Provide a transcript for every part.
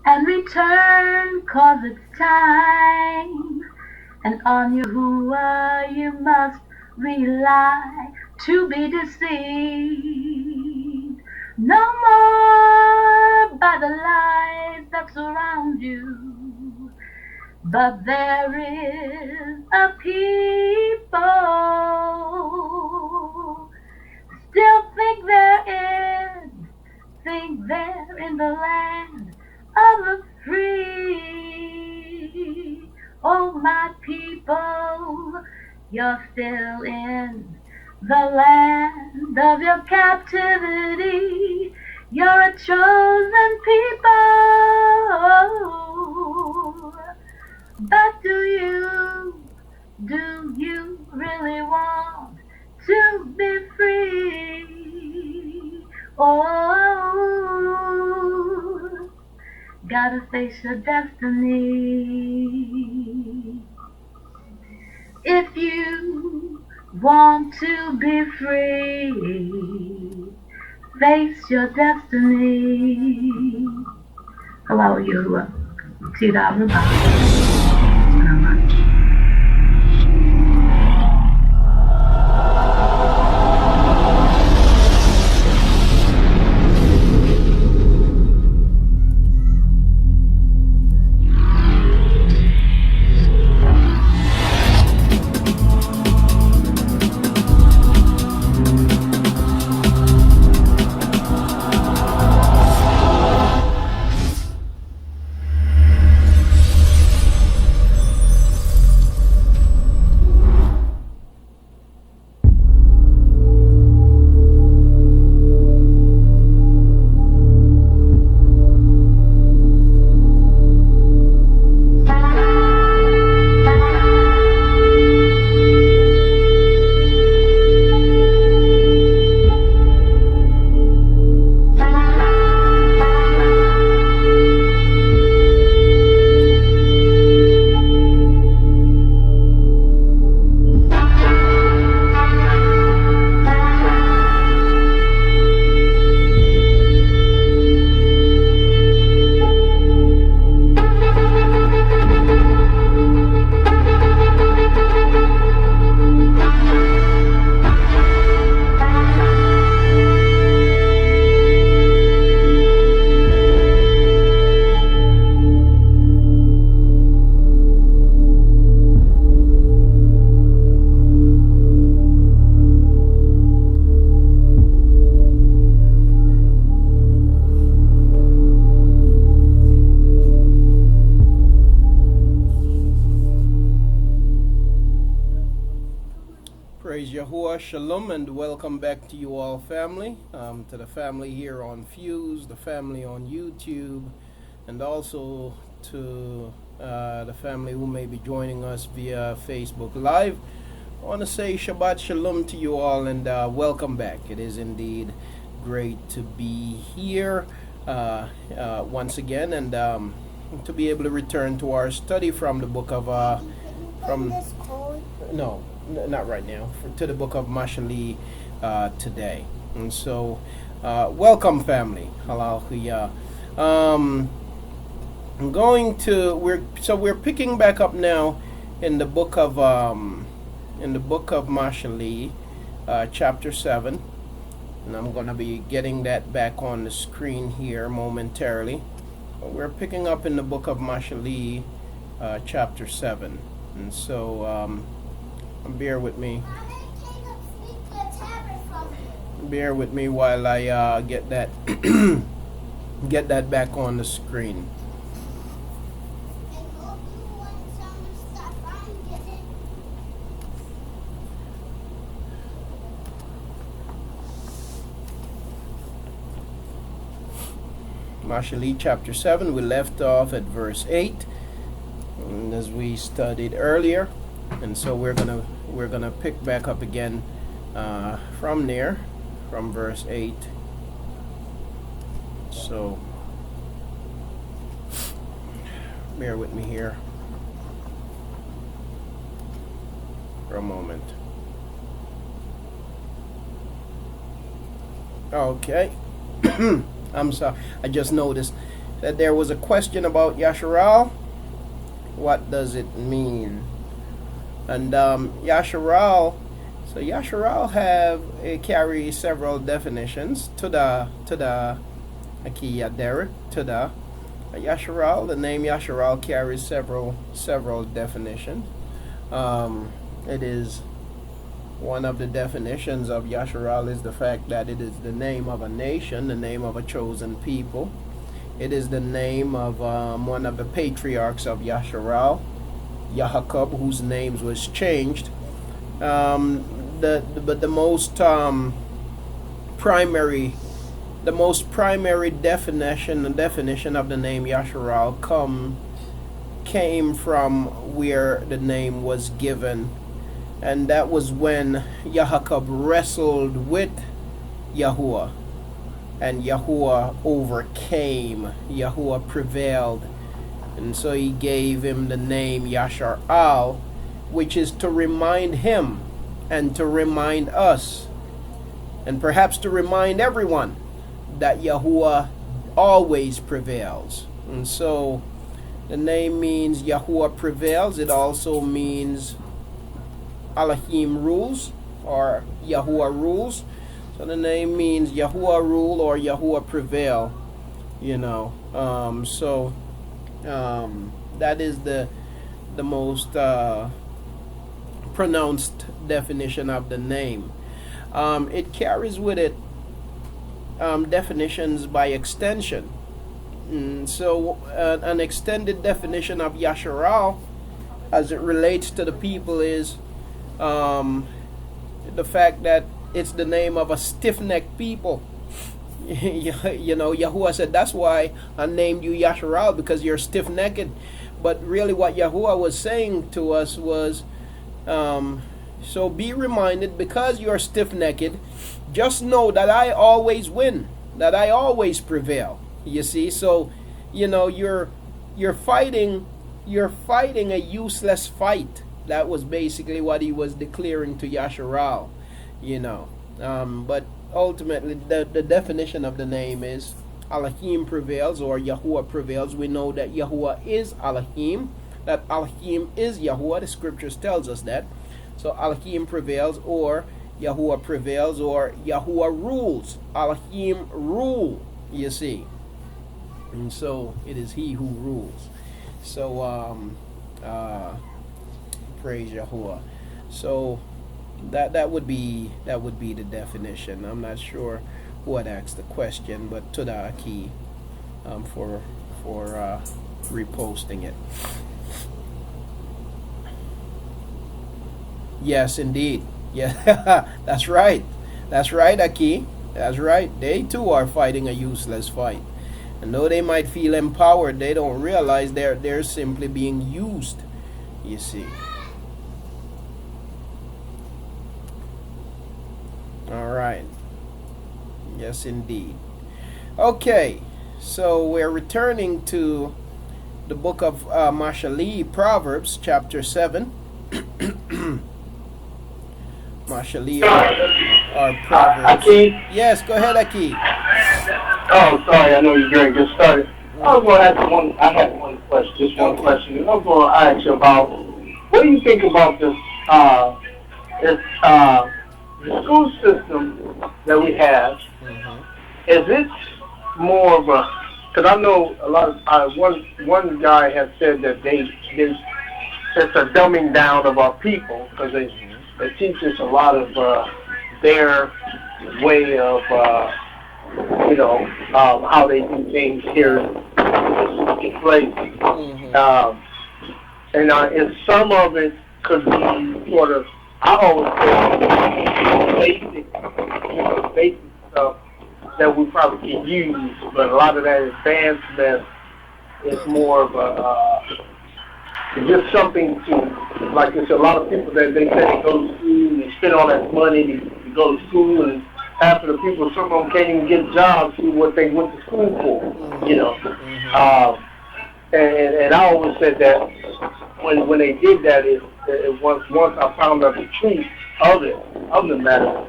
and return, 'cause it's time. And on Yahuah you must rely to be deceived. No more by the lies that surround you, but there is a people still think they're in the land of the free. Oh, my people, you're still in the land of your captivity. You're a chosen people. But do you really want to be free? Oh, gotta face your destiny. If you want to be free, face your destiny. Hello, you. See that on the Praise Yahuah, Shalom, and welcome back to you all, family, to the family here on Fuse, the family on YouTube, and also to the family who may be joining us via Facebook Live. I want to say Shabbat Shalom to you all, and welcome back. It is indeed great to be here once again, and to be able to return to our study from the book of no, not right now, to the book of Mashali today. And so, welcome, family. Hallelujah. I'm going to we're picking back up now in the book of Mashali, chapter 7, and I'm going to be getting that back on the screen here momentarily. We're picking up in the book of Mashali, chapter 7, and so bear with me. Bear with me while I get that get that back on the screen. Mashali chapter 7, we left off at verse 8, and as we studied earlier, and so we're gonna pick back up again from there, from verse 8. So bear with me here for a moment. Okay. I'm sorry, I just noticed that there was a question about Yasharal. What does it mean? And Yasharal, so Yasharal it carries several definitions. Tuda Akiya Derek Tuda. Yasharal, the name Yasharal carries several definitions. It is one of the definitions of Yasharal is the fact that it is the name of a nation, the name of a chosen people. It is the name of one of the patriarchs of Yasharal, Yahuah, whose names was changed. But the most primary definition of the name Yasharal came from where the name was given, and that was when Yahuah wrestled with Yahuah, and Yahuah overcame. Yahuah prevailed, and so he gave him the name Yasharal, which is to remind him and to remind us, and perhaps to remind everyone, that Yahuah always prevails. And so the name means Yahuah prevails. It also means Elohim rules, or Yahuah rules. So the name means Yahuah rule or Yahuah prevail, that is the most pronounced definition of the name. It carries with it definitions by extension. So an extended definition of Yasharal as it relates to the people is the fact that it's the name of a stiff-necked people. Yahuah said, that's why I named you Yasharal, because you're stiff-necked. But really what Yahuah was saying to us was, so be reminded, because you're stiff-necked, just know that I always win, that I always prevail. You see, so you're fighting a useless fight. That was basically what he was declaring to Yasharal. But ultimately the definition of the name is Elohim prevails, or Yahuah prevails. We know that Yahuah is Elohim, that Elohim is Yahuah. The scriptures tells us that. So Elohim prevails, or Yahuah prevails, or Yahuah rules. Elohim rule, you see. And so it is he who rules. So praise Yahuah. So that would be the definition. I'm not sure who had asked the question, but Tuda Aki for reposting it. Yes, indeed. Yeah, that's right. That's right, Aki. That's right. They too are fighting a useless fight. And though they might feel empowered, they don't realize they're simply being used, you see. All right. Yes, indeed. Okay, so we're returning to the book of Mashali, Proverbs, chapter 7. Mashali, or Proverbs. Aki? Yes, go ahead, Aki. Oh, sorry, I know you're going to get started. I was going to ask I had one question, just one question. And I was going to ask you about, what do you think about this, the school system that we have? Is it more of a, because I know a lot of, one guy has said that it's a dumbing down of our people, because they teach us a lot of their way of, how they do things here in place. And some of it could be sort of, I always say, basic stuff that we probably can use, but a lot of that advancement is more of just something to, like there's a lot of people that they say they go to school and they spend all that money to go to school, and half of the people, some of them can't even get jobs through what they went to school for, and I always said that when they did that, once I found out the truth of the matter,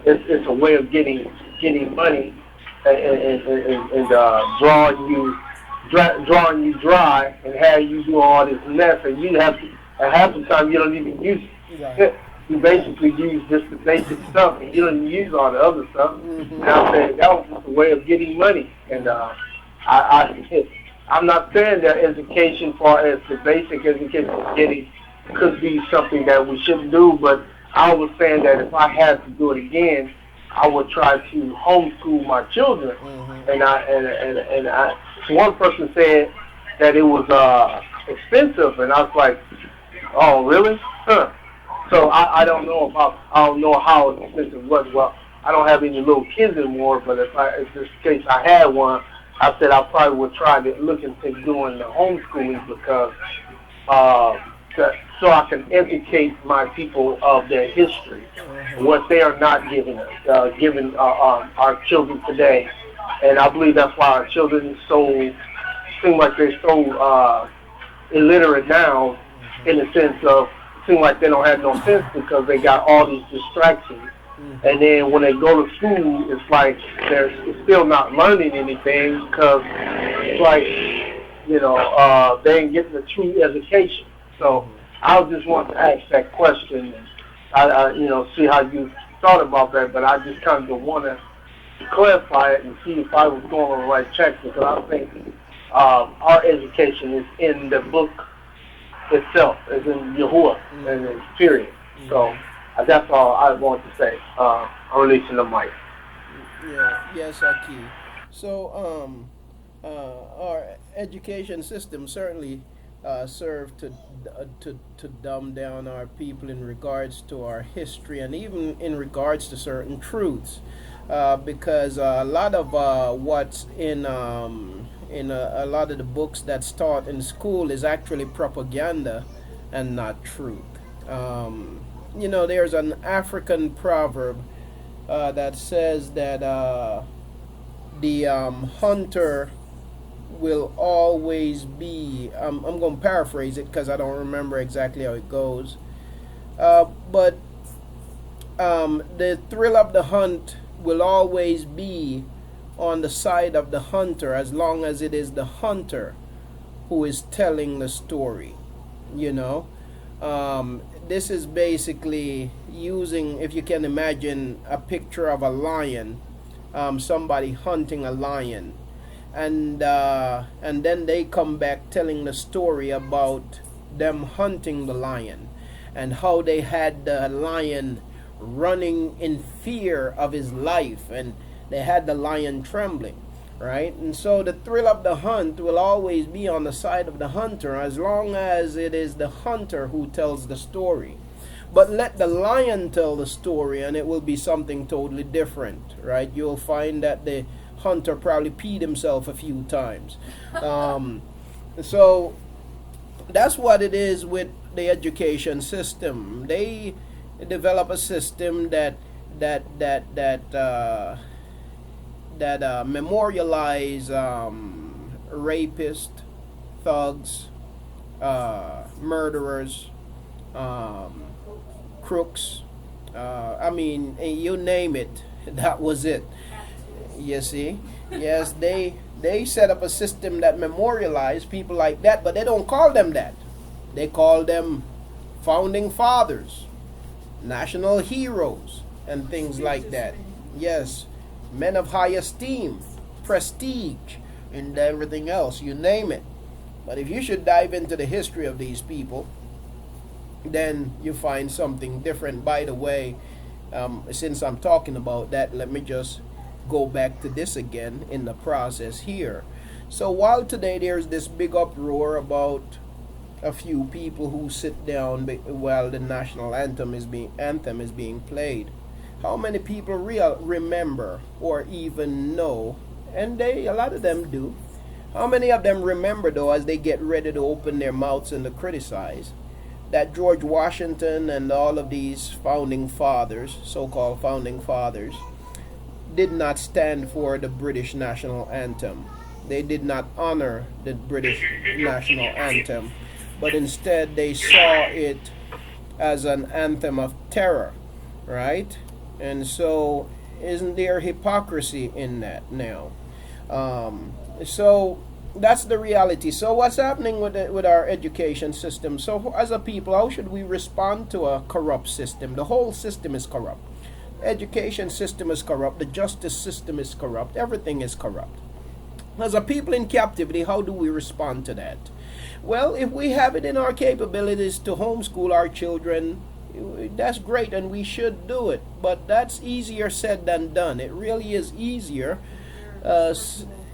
it's a way of getting money and drawing you drawing you dry and have you do all this mess, and you have to, and half the time you don't even use it. You basically use just the basic stuff, and you don't even use all the other stuff. And I'm saying that was just a way of getting money. And I'm not saying that education, far as the basic education of getting, could be something that we shouldn't do, but I was saying that if I had to do it again, I would try to homeschool my children. One person said that it was expensive, and I was like, oh, really? Huh. So I don't know how expensive it was. Well, I don't have any little kids anymore, but if this case I had one, I said I probably would try to look into doing the homeschooling because so I can educate my people of their history, what they are not giving us, giving our children today. And I believe that's why our children seem like they're so illiterate now, in the sense of seem like they don't have no sense because they got all these distractions. And then when they go to school, it's like they're still not learning anything because it's like, they ain't getting the true education. So I just want to ask that question and see how you thought about that, but I just kind of want to clarify it and see if I was going on the right track, because I think our education is in the book itself, is in Yahuah, and it's period. So that's all I want to say. I'm releasing the mic. Yes, Aki. So our education system certainly serve to dumb down our people in regards to our history and even in regards to certain truths, because a lot of what's in a lot of the books that's taught in school is actually propaganda and not truth. There's an African proverb that says that the hunter will always be, I'm going to paraphrase it because I don't remember exactly how it goes, but the thrill of the hunt will always be on the side of the hunter as long as it is the hunter who is telling the story. This is basically using, if you can imagine a picture of a lion, somebody hunting a lion, and then they come back telling the story about them hunting the lion and how they had the lion running in fear of his life, and they had the lion trembling, right? And so the thrill of the hunt will always be on the side of the hunter as long as it is the hunter who tells the story. But let the lion tell the story and it will be something totally different, right? You'll find that the hunter probably peed himself a few times. So that's what it is with the education system. They develop a system that memorialize rapists, thugs, murderers, crooks. You name it. That was it. You see? Yes, they set up a system that memorialize people like that, but they don't call them that. They call them founding fathers, national heroes, and things like that. Yes, men of high esteem, prestige, and everything else, you name it. But if you should dive into the history of these people, then you find something different. By the way, since I'm talking about that, let me just go back to this again in the process here. So while today there's this big uproar about a few people who sit down while the national anthem is being played, how many people remember or even know, and a lot of them do, how many of them remember though, as they get ready to open their mouths and to criticize, that George Washington and all of these founding fathers, so-called founding fathers, did not stand for the British national anthem. They did not honor the British national anthem, but instead they saw it as an anthem of terror, right? And so isn't there hypocrisy in that now? So That's the reality. So what's happening with our education system? So as a people, how should we respond to a corrupt system? The whole system is corrupt. Education system is corrupt. The justice system is corrupt. Everything is corrupt. As a people in captivity, how do we respond to that? Well, if we have it in our capabilities to homeschool our children, that's great, and we should do it. But that's easier said than done. It really is easier.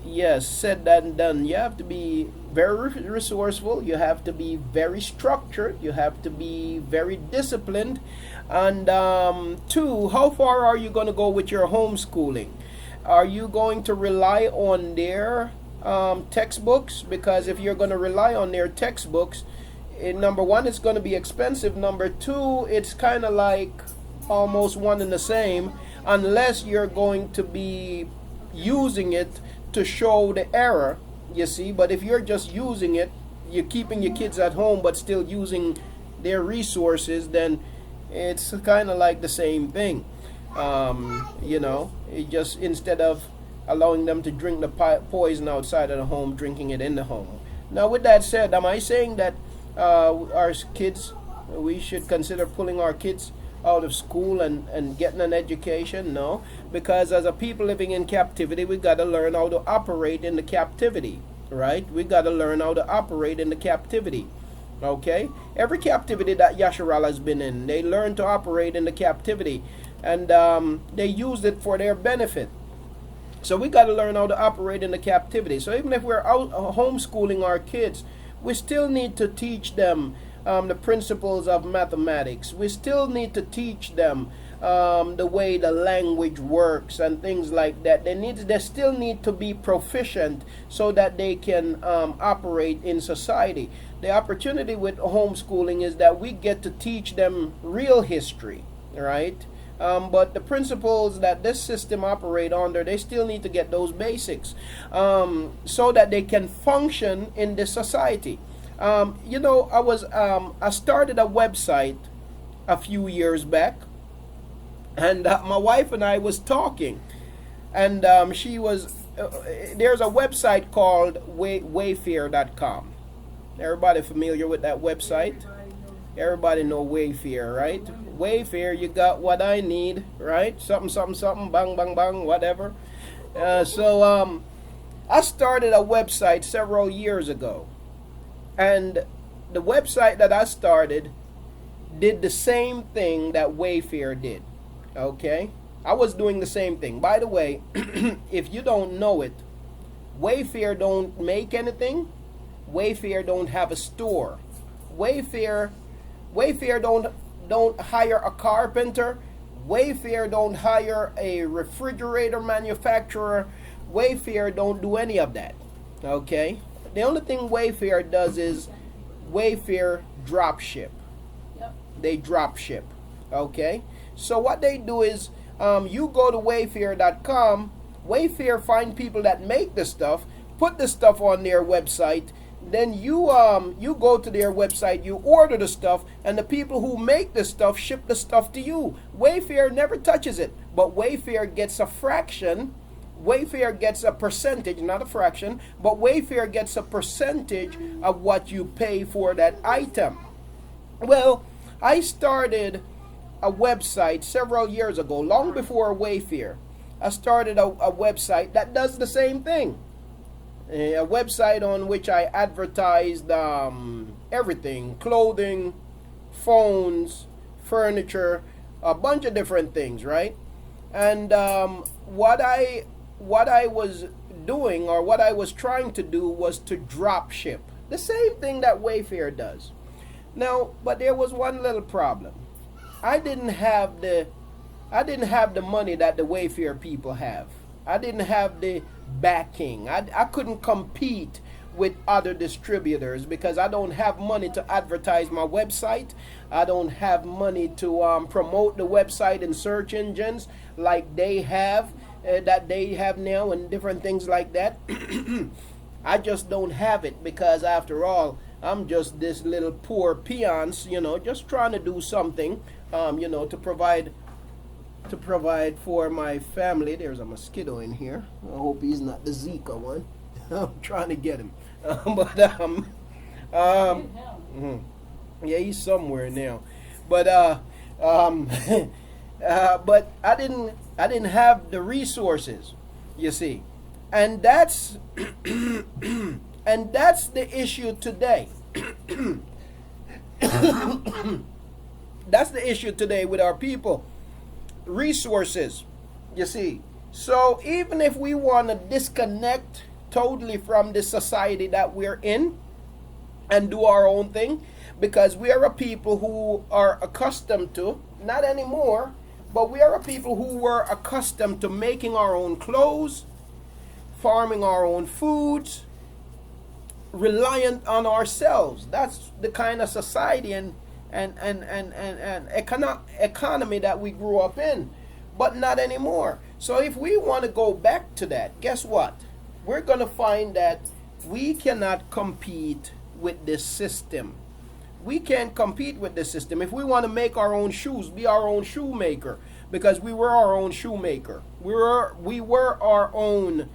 Yes, said than done. You have to be very resourceful. You have to be very structured. You have to be very disciplined. And two, how far are you going to go with your homeschooling? Are you going to rely on their textbooks? Because if you're going to rely on their textbooks, number one, it's going to be expensive. Number two, it's kind of like almost one and the same, unless you're going to be using it to show the error, you see. But if you're just using it, you're keeping your kids at home but still using their resources, then it's kind of like the same thing. It just, instead of allowing them to drink the poison outside of the home, drinking it in the home. Now, with that said, am I saying that our kids, we should consider pulling our kids out of school and getting an education? No, because as a people living in captivity, we got to learn how to operate in the captivity, right? We got to learn how to operate in the captivity. Okay, every captivity that Yahusha has been in, they learned to operate in the captivity, and they used it for their benefit. So we got to learn how to operate in the captivity. So even if we're out homeschooling our kids, we still need to teach them the principles of mathematics. We still need to teach them the way the language works and things like that. They still need to be proficient so that they can operate in society. The opportunity with homeschooling is that we get to teach them real history, right? But the principles that this system operate under, they still need to get those basics so that they can function in this society. I started a website a few years back, and my wife and I was talking, and she was there's a website called Wayfair.com. Everybody familiar with that website? Everybody know Wayfair, right? Wayfair, you got what I need, right? Something, something, something, bang, bang, bang, whatever. So I started a website several years ago. And the website that I started did the same thing that Wayfair did. Okay? I was doing the same thing. By the way, if you don't know it, Wayfair don't make anything. Wayfair don't have a store. Wayfair don't hire a carpenter. Wayfair don't hire a refrigerator manufacturer. Wayfair don't do any of that. Okay? The only thing Wayfair does is Wayfair drop ship. Yep. They drop ship. Okay? So what they do is you go to Wayfair.com. Wayfair find people that make the stuff, put the stuff on their website. Then you go to their website, you order the stuff, and the people who make the stuff ship the stuff to you. Wayfair never touches it, but Wayfair gets a fraction. Wayfair gets a percentage, not a fraction, but Wayfair gets a percentage of what you pay for that item. Well, I started a website several years ago, long before Wayfair. I started a website that does the same thing. A website on which I advertised everything: clothing, phones, furniture, a bunch of different things, right? And what I was doing, or what I was trying to do, was to drop ship. The same thing that Wayfair does. Now, but there was one little problem. I didn't have the money that the Wayfair people have. I didn't have the backing. I couldn't compete with other distributors because I don't have money to advertise my website. I don't have money to promote the website in search engines like they have, that they have now, and different things like that. I just don't have it because, after all, I'm just this little poor peons, just trying to do something, to provide for my family. There's a mosquito in here. I hope he's not the Zika one. I'm trying to get him. Mhm. Yeah, he's somewhere now. But but I didn't have the resources, you see. And that's and that's the issue today. That's the issue today with our people. Resources, you see. So even if we want to disconnect totally from the society that we're in and do our own thing, because we are a people who are accustomed to, not anymore, but we are a people who were accustomed to making our own clothes, farming our own foods, reliant on ourselves. That's the kind of society and economy that we grew up in, but not anymore. So if we want to go back to that, guess what? We're going to find that we cannot compete with this system. We can't compete with this system. If we want to make our own shoes, be our own shoemaker, because we were our own shoemaker. We were our own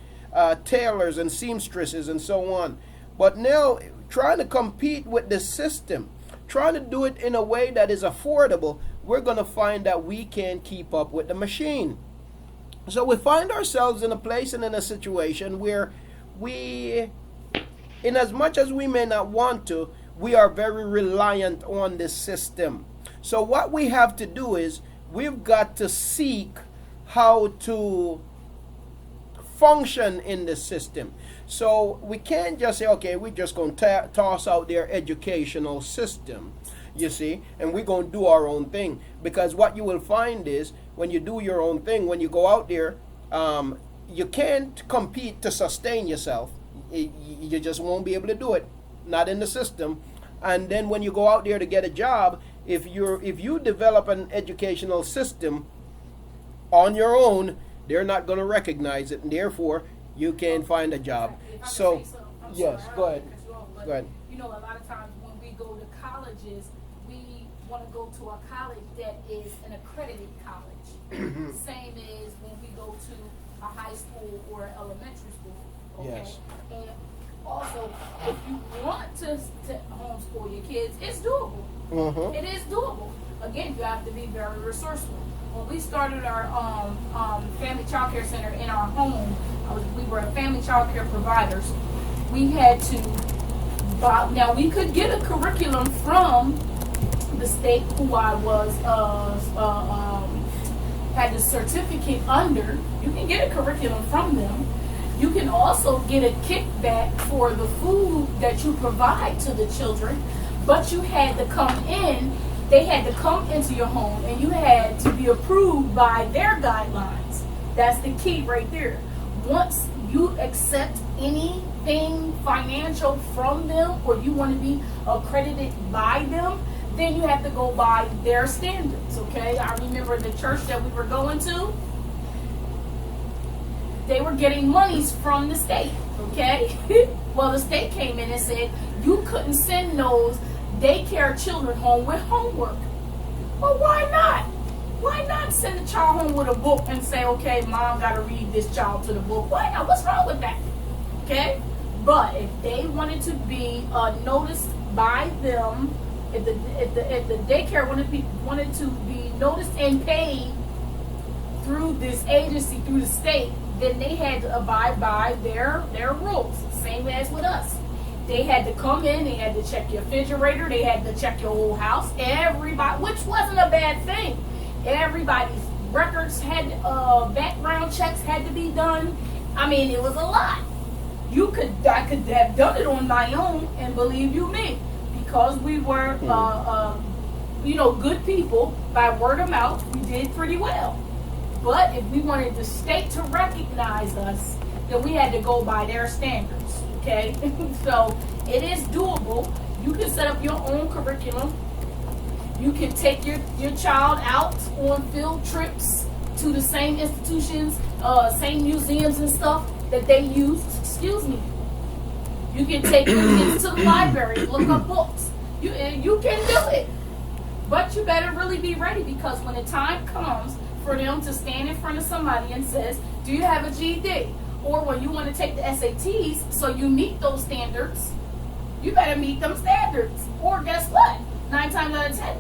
tailors and seamstresses and so on. But now, trying to compete with this system, trying to do it in a way that is affordable, we're going to find that we can't keep up with the machine. So we find ourselves in a place and in a situation where we, in as much as we may not want to, we are very reliant on this system. So what we have to do is we've got to seek how to function in the system. So we can't just say, okay, we're just going to toss out their educational system, you see, and we're going to do our own thing. Because what you will find is when you do your own thing, when you go out there, you can't compete to sustain yourself. You just won't be able to do it, not in the system. And then when you go out there to get a job, if you develop an educational system on your own, they're not going to recognize it, and therefore you can't find a job. So, yes, go ahead. Go ahead. You know, a lot of times when we go to colleges, we want to go to a college that is an accredited college. Same as when we go to a high school or elementary school. Okay? Yes. And also, if you want to homeschool your kids, it's doable. Mm-hmm. It is doable. Again, you have to be very resourceful. When we started our family child care center in our home, we were family child care providers. We had to buy, now we could get a curriculum from the state who I was had the certificate under. You can get a curriculum from them. You can also get a kickback for the food that you provide to the children, but you had to come in. They had to come into your home, and you had to be approved by their guidelines. That's the key right there. Once you accept anything financial from them, or you want to be accredited by them, then you have to go by their standards, okay? I remember the church that we were going to, they were getting monies from the state, okay? Well, the state came in and said, you couldn't send those daycare children home with homework. Well, why not? Why not send a child home with a book and say, okay, mom got to read this child to the book? Why not? What's wrong with that? Okay? But if they wanted to be noticed by them, if the daycare wanted to be noticed and paid through this agency, through the state, then they had to abide by their rules, same as with us. They had to come in, they had to check your refrigerator, they had to check your whole house, everybody, which wasn't a bad thing. Everybody's records had, background checks had to be done. I mean, it was a lot. I could have done it on my own, and believe you me, because we were, good people, by word of mouth, we did pretty well. But if we wanted the state to recognize us, then we had to go by their standards, okay? So it is doable. You can set up your own curriculum. You can take your child out on field trips to the same institutions, same museums and stuff that they use. Excuse me. You can take your kids to the library, look up books. You can do it. But you better really be ready, because when the time comes for them to stand in front of somebody and says, do you have a GED? Or when you want to take the SATs, so you meet those standards, you better meet them standards. Or guess what? 9 times out of 10,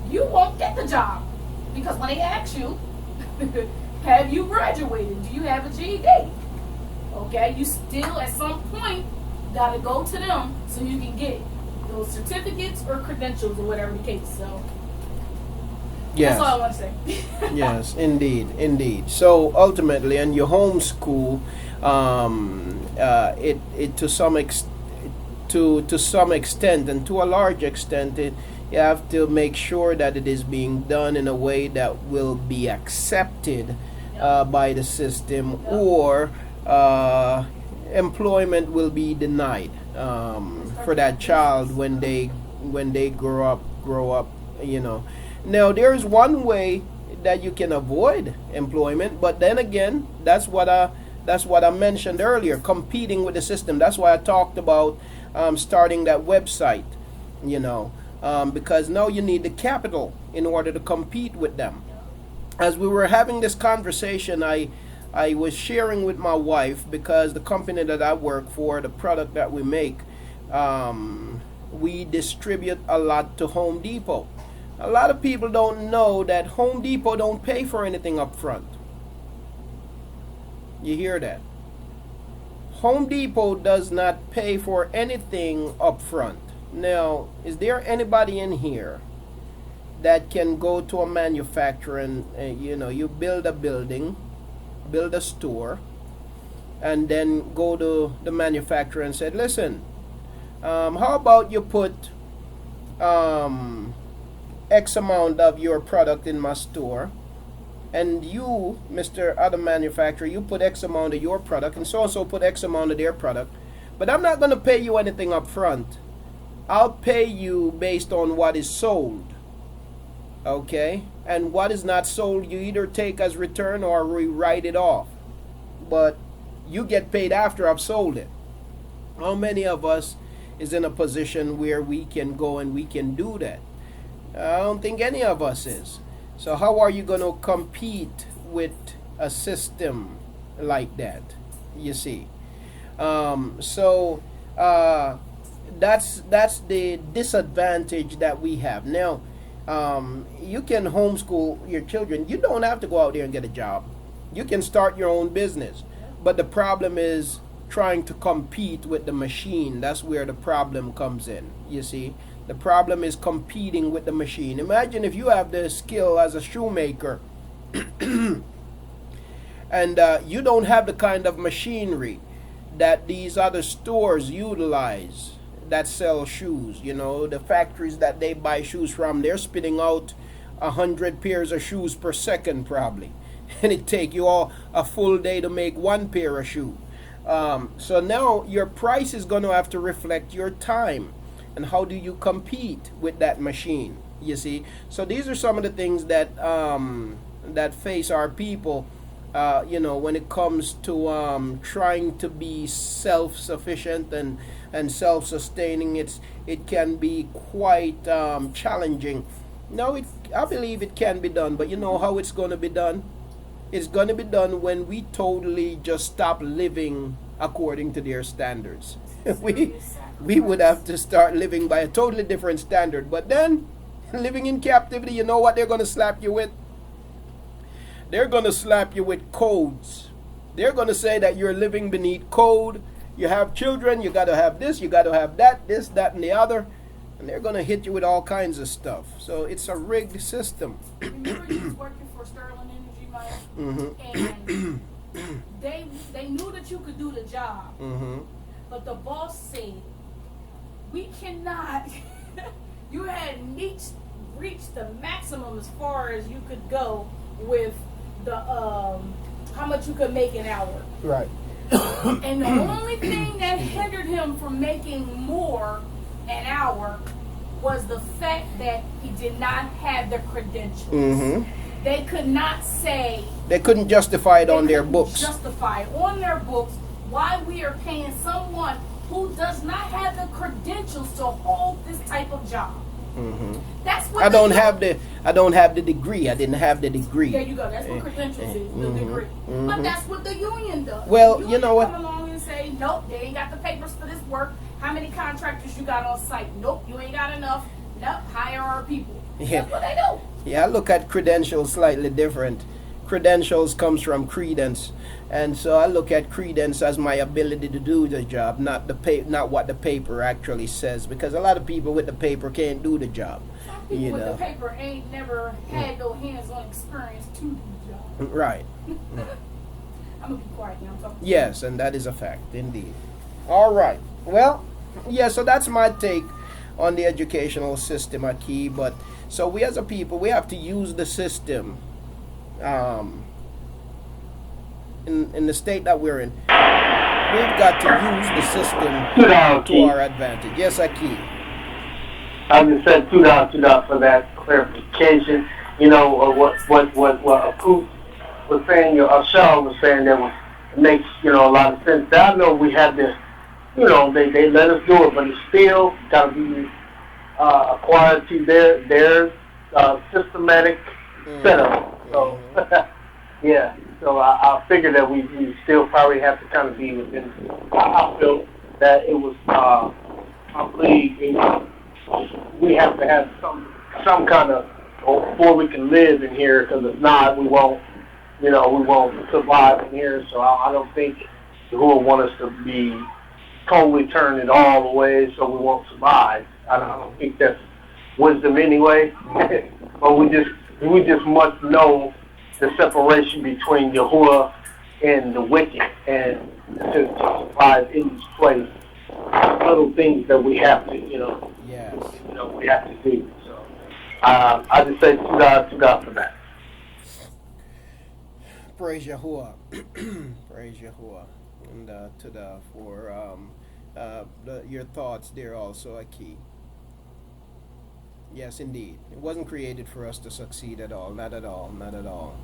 you won't get the job. Because when they ask you, have you graduated? Do you have a GED? Okay, you still at some point gotta go to them so you can get those certificates or credentials or whatever the case. So Yes. that's all I want to say. Yes, indeed. So ultimately, and you homeschool, it to some extent, and to a large extent, you have to make sure that it is being done in a way that will be accepted by the system, or employment will be denied for that child when they grow up. Now, there's one way that you can avoid employment, but then again, that's what I mentioned earlier, competing with the system. That's why I talked about starting that website, because now you need the capital in order to compete with them. As we were having this conversation, I was sharing with my wife, because the company that I work for, the product that we make, we distribute a lot to Home Depot. A lot of people don't know that Home Depot don't pay for anything up front. You hear that? Home Depot does not pay for anything up front. Now, is there anybody in here that can go to a manufacturer and, you build a building, build a store, and then go to the manufacturer and say, listen, how about you put X amount of your product in my store, and you, Mr. Other Manufacturer, you put X amount of your product, and so put X amount of their product, but I'm not going to pay you anything up front. I'll pay you based on what is sold. Okay? And what is not sold, you either take as return or we write it off. But you get paid after I've sold it. How many of us is in a position where we can go and we can do that? I don't think any of us is. So how are you going to compete with a system like that? You see. That's the disadvantage that we have. Now, you can homeschool your children. You don't have to go out there and get a job. You can start your own business. But the problem is trying to compete with the machine. That's where the problem comes in, you see. The problem is competing with the machine. Imagine if you have the skill as a shoemaker and you don't have the kind of machinery that these other stores utilize that sell shoes. The factories that they buy shoes from, they're spitting out 100 pairs of shoes per second probably. And it take you all a full day to make one pair of shoes. So now your price is going to have to reflect your time. And how do you compete with that machine? You see, so these are some of the things that that face our people. When it comes to trying to be self-sufficient and self-sustaining, it can be quite challenging. Now, I believe it can be done, but you know how it's going to be done? It's going to be done when we totally just stop living according to their standards. We would have to start living by a totally different standard. But then, living in captivity, you know what they're going to slap you with? They're going to slap you with codes. They're going to say that you're living beneath code. You have children, you got to have this, you got to have that, this, that, and the other. And they're going to hit you with all kinds of stuff. So it's a rigged system. Remember you was working for Sterling Energy, Mike? Mm-hmm. And they knew that you could do the job. Mm-hmm. But the boss said, we cannot. You had reached the maximum as far as you could go with the how much you could make an hour. Right. And the only thing that hindered him from making more an hour was the fact that he did not have the credentials. Mm-hmm. They could not say. They couldn't justify it on their books. Justify it on their books why we are paying someone who does not have the credentials to hold this type of job. That's what I don't have the degree. I didn't have the degree. There you go. That's what credentials is, the degree. But that's what the union does. Well, the you know what? Come along and say, nope, they ain't got the papers for this work. How many contractors you got on site? Nope, you ain't got enough. Nope, hire our people. Yeah. That's what they do. Yeah, I look at credentials slightly different. Credentials comes from credence, and so I look at credence as my ability to do the job, not what the paper actually says. Because a lot of people with the paper can't do the job. Some people with the paper ain't never had no hands-on experience to do the job. Right. I'm gonna be quiet now. I'm talking. Yes, and that is a fact, indeed. All right. Well, yeah. So that's my take on the educational system, Aki. But so we as a people, we have to use the system. In the state that we're in, we've got to use the system to our advantage. Yes, Aki. I just said $2 for that clarification. You know what Akut was saying, Ashal was saying that makes a lot of sense. I know we have this, they let us do it, but it's still got to be acquired to their systematic setup. So yeah, so I figure that we still probably have to kind of be within. I feel that it was, I believe we have to have some kind of, before we can live in here, because if not, we won't survive in here. So I don't think Yahuah want us to be totally turn it all away so we won't survive. I don't think that's wisdom anyway. But we just must know the separation between Yahuah and the wicked, and to survive in this place, little things that we have to, Yes. We have to do. So I just say to God for that. Praise Yahuah. Praise Yahuah. And for your thoughts there also, Aki. Yes, indeed. It wasn't created for us to succeed at all. Not at all. Not at all.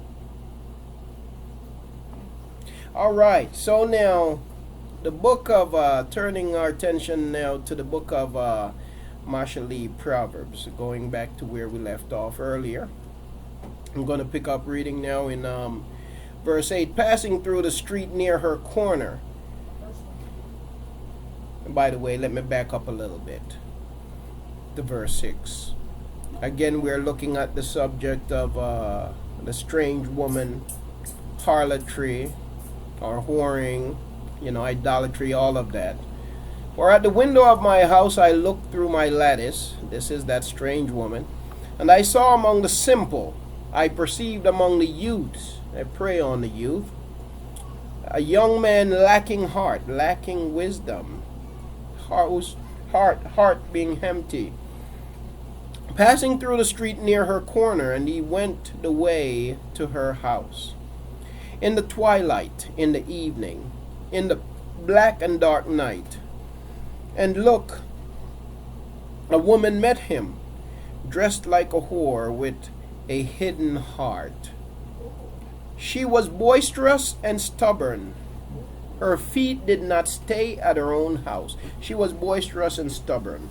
All right. So now, the book of, turning our attention now to the book of Mashali Proverbs, going back to where we left off earlier. I'm going to pick up reading now in verse 8. Passing through the street near her corner. And by the way, let me back up a little bit to verse 6. Again, we're looking at the subject of the strange woman, harlotry, or whoring, idolatry, all of that. For at the window of my house I looked through my lattice, this is that strange woman, and I saw among the simple, I perceived among the youths, I prey on the youth, a young man lacking heart, lacking wisdom, heart being empty, passing through the street near her corner, and he went the way to her house. In the twilight, in the evening, in the black and dark night, and look, a woman met him, dressed like a whore with a hidden heart. She was boisterous and stubborn. Her feet did not stay at her own house. She was boisterous and stubborn.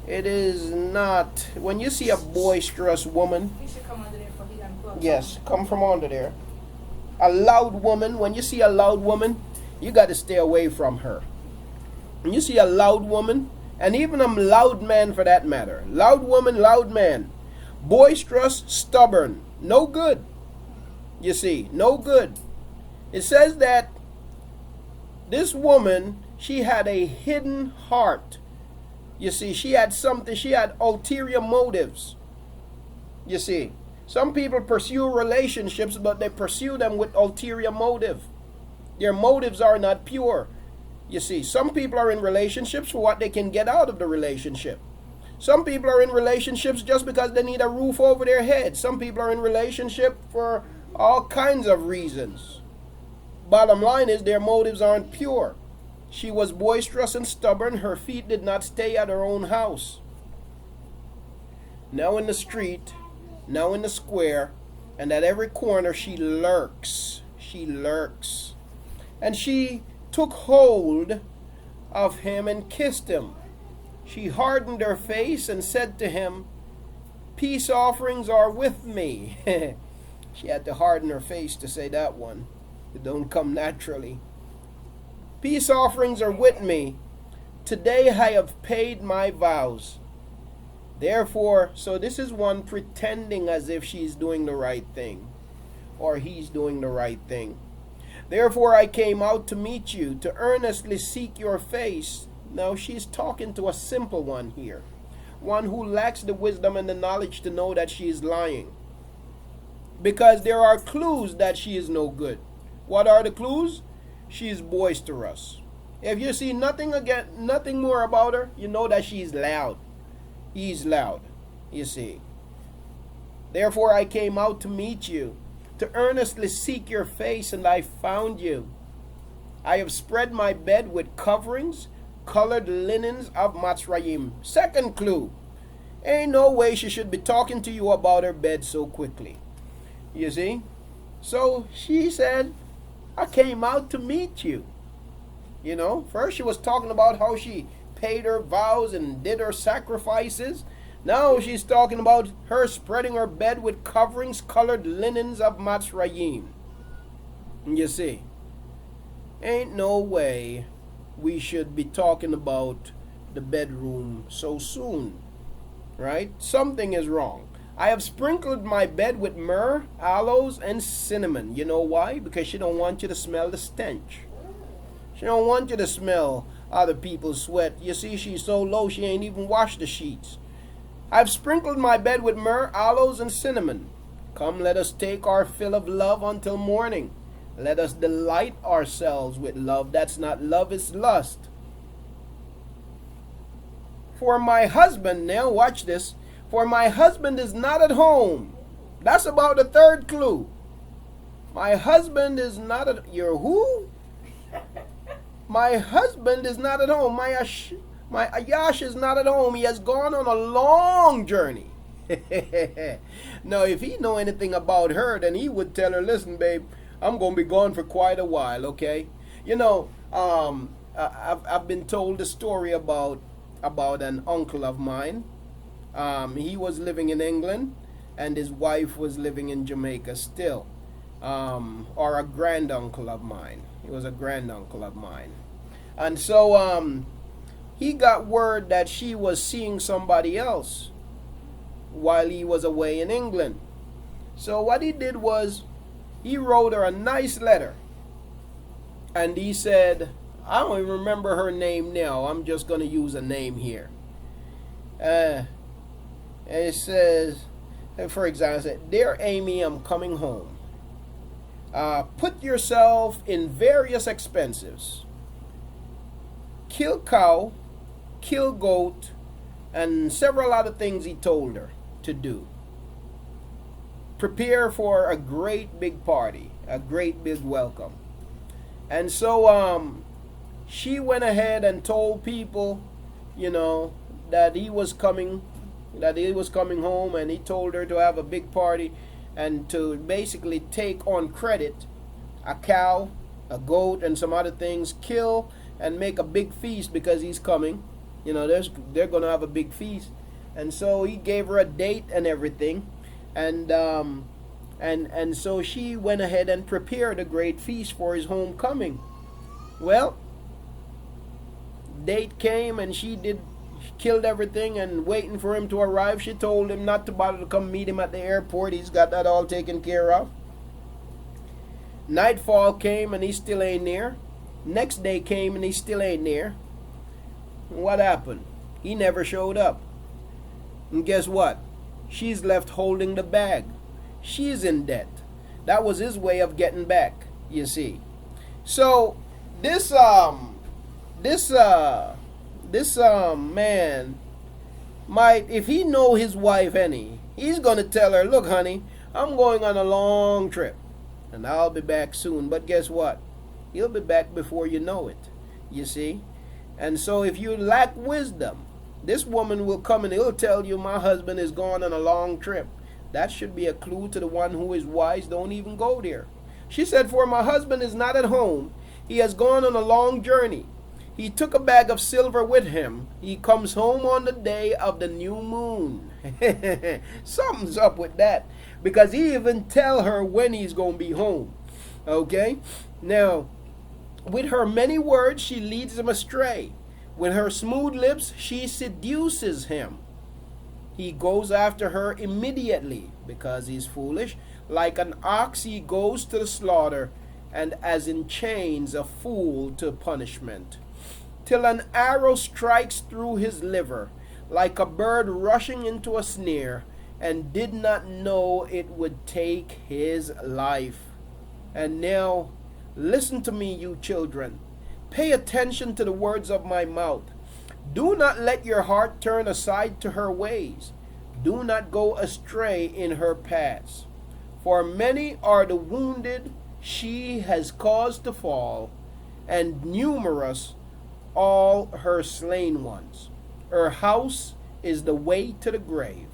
It is not, when you see a boisterous woman, You should come under there for he done plugged. yes, come from under there. A loud woman, when you see a loud woman, you got to stay away from her. When you see a loud woman, and even a loud man for that matter, loud woman, loud man, boisterous, stubborn, no good. You see, no good. It says that this woman, she had a hidden heart. You see, she had something, she had ulterior motives. You see, some people pursue relationships, but they pursue them with ulterior motive. Their motives are not pure. You see, some people are in relationships for what they can get out of the relationship. Some people are in relationships just because they need a roof over their head. Some people are in relationship for all kinds of reasons. Bottom line is their motives aren't pure. She was boisterous and stubborn. Her feet did not stay at her own house. Now in the street, now in the square, and at every corner she lurks. She lurks. And she took hold of him and kissed him. She hardened her face and said to him, peace offerings are with me. She had to harden her face to say that one. It don't come naturally. Peace offerings are with me. Today I have paid my vows. Therefore, so this is one pretending as if she's doing the right thing, or he's doing the right thing. Therefore I came out to meet you, to earnestly seek your face. Now she's talking to a simple one here, one who lacks the wisdom and the knowledge to know that she is lying, because there are clues that she is no good. What are the clues? She is boisterous. If you see nothing more about her, you know that she's loud. He's loud, you see. Therefore I came out to meet you, to earnestly seek your face, and I found you. I have spread my bed with coverings, colored linens of Matzrayim. Second clue. Ain't no way she should be talking to you about her bed so quickly. You see? So she said, I came out to meet you. You know, first she was talking about how she paid her vows and did her sacrifices. Now she's talking about her spreading her bed with coverings, colored linens of Matzrayim. You see, ain't no way we should be talking about the bedroom so soon, right? Something is wrong. I have sprinkled my bed with myrrh, aloes, and cinnamon. You know why? Because she don't want you to smell the stench. She don't want you to smell other people's sweat. You see, she's so low she ain't even washed the sheets. I've sprinkled my bed with myrrh, aloes, and cinnamon. Come, let us take our fill of love until morning. Let us delight ourselves with love. That's not love, it's lust. For my husband, now watch this, for my husband is not at home. That's about the third clue. My husband is not at, you're who? My husband is not at home. My Ayash is not at home. He has gone on a long journey. Now, if he know anything about her, then he would tell her, listen, babe, I'm going to be gone for quite a while, okay? You know, I've been told a story about an uncle of mine. He was living in England, and his wife was living in Jamaica still. Or a granduncle of mine. He was a granduncle of mine. And so he got word that she was seeing somebody else while he was away in England. So what he did was he wrote her a nice letter. And he said, I don't even remember her name now. I'm just going to use a name here. And it says, for example, it said, Dear Amy, I'm coming home. Put yourself in various expenses. Kill cow, kill goat, and several other things he told her to do. Prepare for a great big party, a great big welcome. And so she went ahead and told people, you know, that he was coming home, and he told her to have a big party and to basically take on credit a cow, a goat, and some other things, kill and make a big feast because he's coming. You know, they're going to have a big feast. And so he gave her a date and everything. And so she went ahead and prepared a great feast for his homecoming. Well, date came and she killed everything and waiting for him to arrive. She told him not to bother to come meet him at the airport. He's got that all taken care of. Nightfall came and he still ain't near. Next day came and he still ain't near. What happened? He never showed up. And guess what? She's left holding the bag. She's in debt. That was his way of getting back, you see. So this man might, if he know his wife any, he's going to tell her, look, honey, I'm going on a long trip and I'll be back soon. But guess what? He'll be back before you know it, you see. And so if you lack wisdom, this woman will come and he'll tell you, my husband is gone on a long trip. That should be a clue to the one who is wise. Don't even go there. She said, for my husband is not at home. He has gone on a long journey. He took a bag of silver with him. He comes home on the day of the new moon. Something's up with that, because he even tell her when he's going to be home. Okay? Now, with her many words, she leads him astray. With her smooth lips, she seduces him. He goes after her immediately, because he's foolish. Like an ox, he goes to the slaughter, and as in chains, a fool to punishment. Till an arrow strikes through his liver, like a bird rushing into a snare, and did not know it would take his life. And now, listen to me, you children. Pay attention to the words of my mouth. Do not let your heart turn aside to her ways. Do not go astray in her paths. For many are the wounded she has caused to fall, and numerous all her slain ones. Her house is the way to the grave,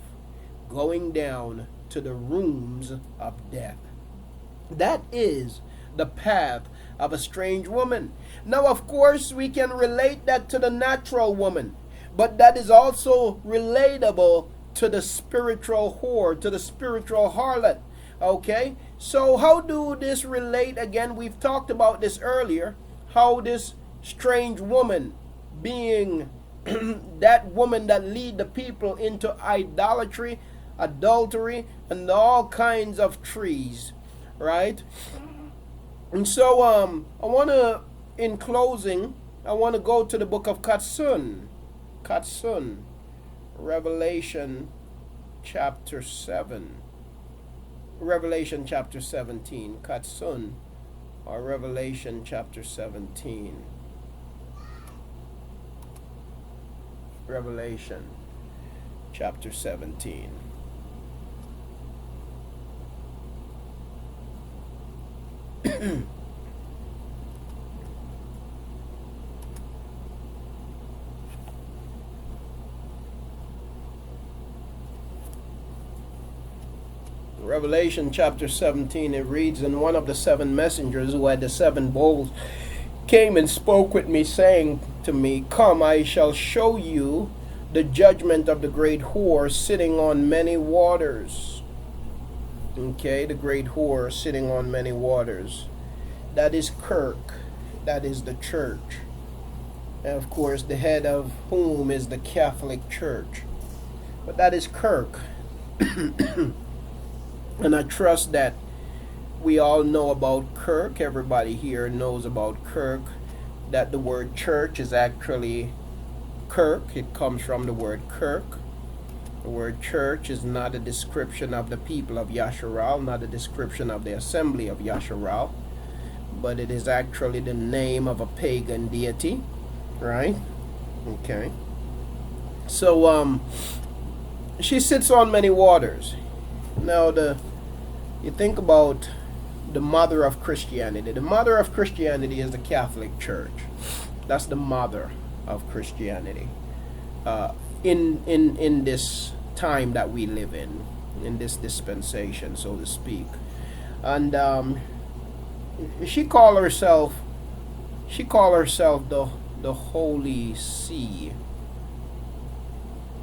going down to the rooms of death. That is the path of a strange woman. Now, of course, we can relate that to the natural woman, but that is also relatable to the spiritual whore, to the spiritual harlot. Okay? So how do this relate? Again, we've talked about this earlier, how this strange woman, being that woman that lead the people into idolatry, adultery, and all kinds of trees, right? And so I want to, in closing, I want to go to the book of Katsun, Revelation chapter 7, Revelation chapter 17, Katsun, or Revelation chapter 17. Revelation chapter 17. Revelation chapter 17, it reads, "And one of the seven messengers who had the seven bowls came and spoke with me, saying to me, Come, I shall show you the judgment of the great whore sitting on many waters." Okay, the great whore sitting on many waters. That is Kirk. That is the church. And of course, the head of whom is the Catholic Church. But that is Kirk. And I trust that we all know about Kirk. Everybody here knows about Kirk. That the word church is actually Kirk. It comes from the word Kirk. The word church is not a description of the people of Yahusha, not a description of the assembly of Yahusha, but it is actually the name of a pagan deity, right? Okay. So she sits on many waters. Now you think about the mother of Christianity. The mother of Christianity is the Catholic Church. That's the mother of Christianity. In this time that we live in this dispensation, so to speak. And she call herself the Holy See.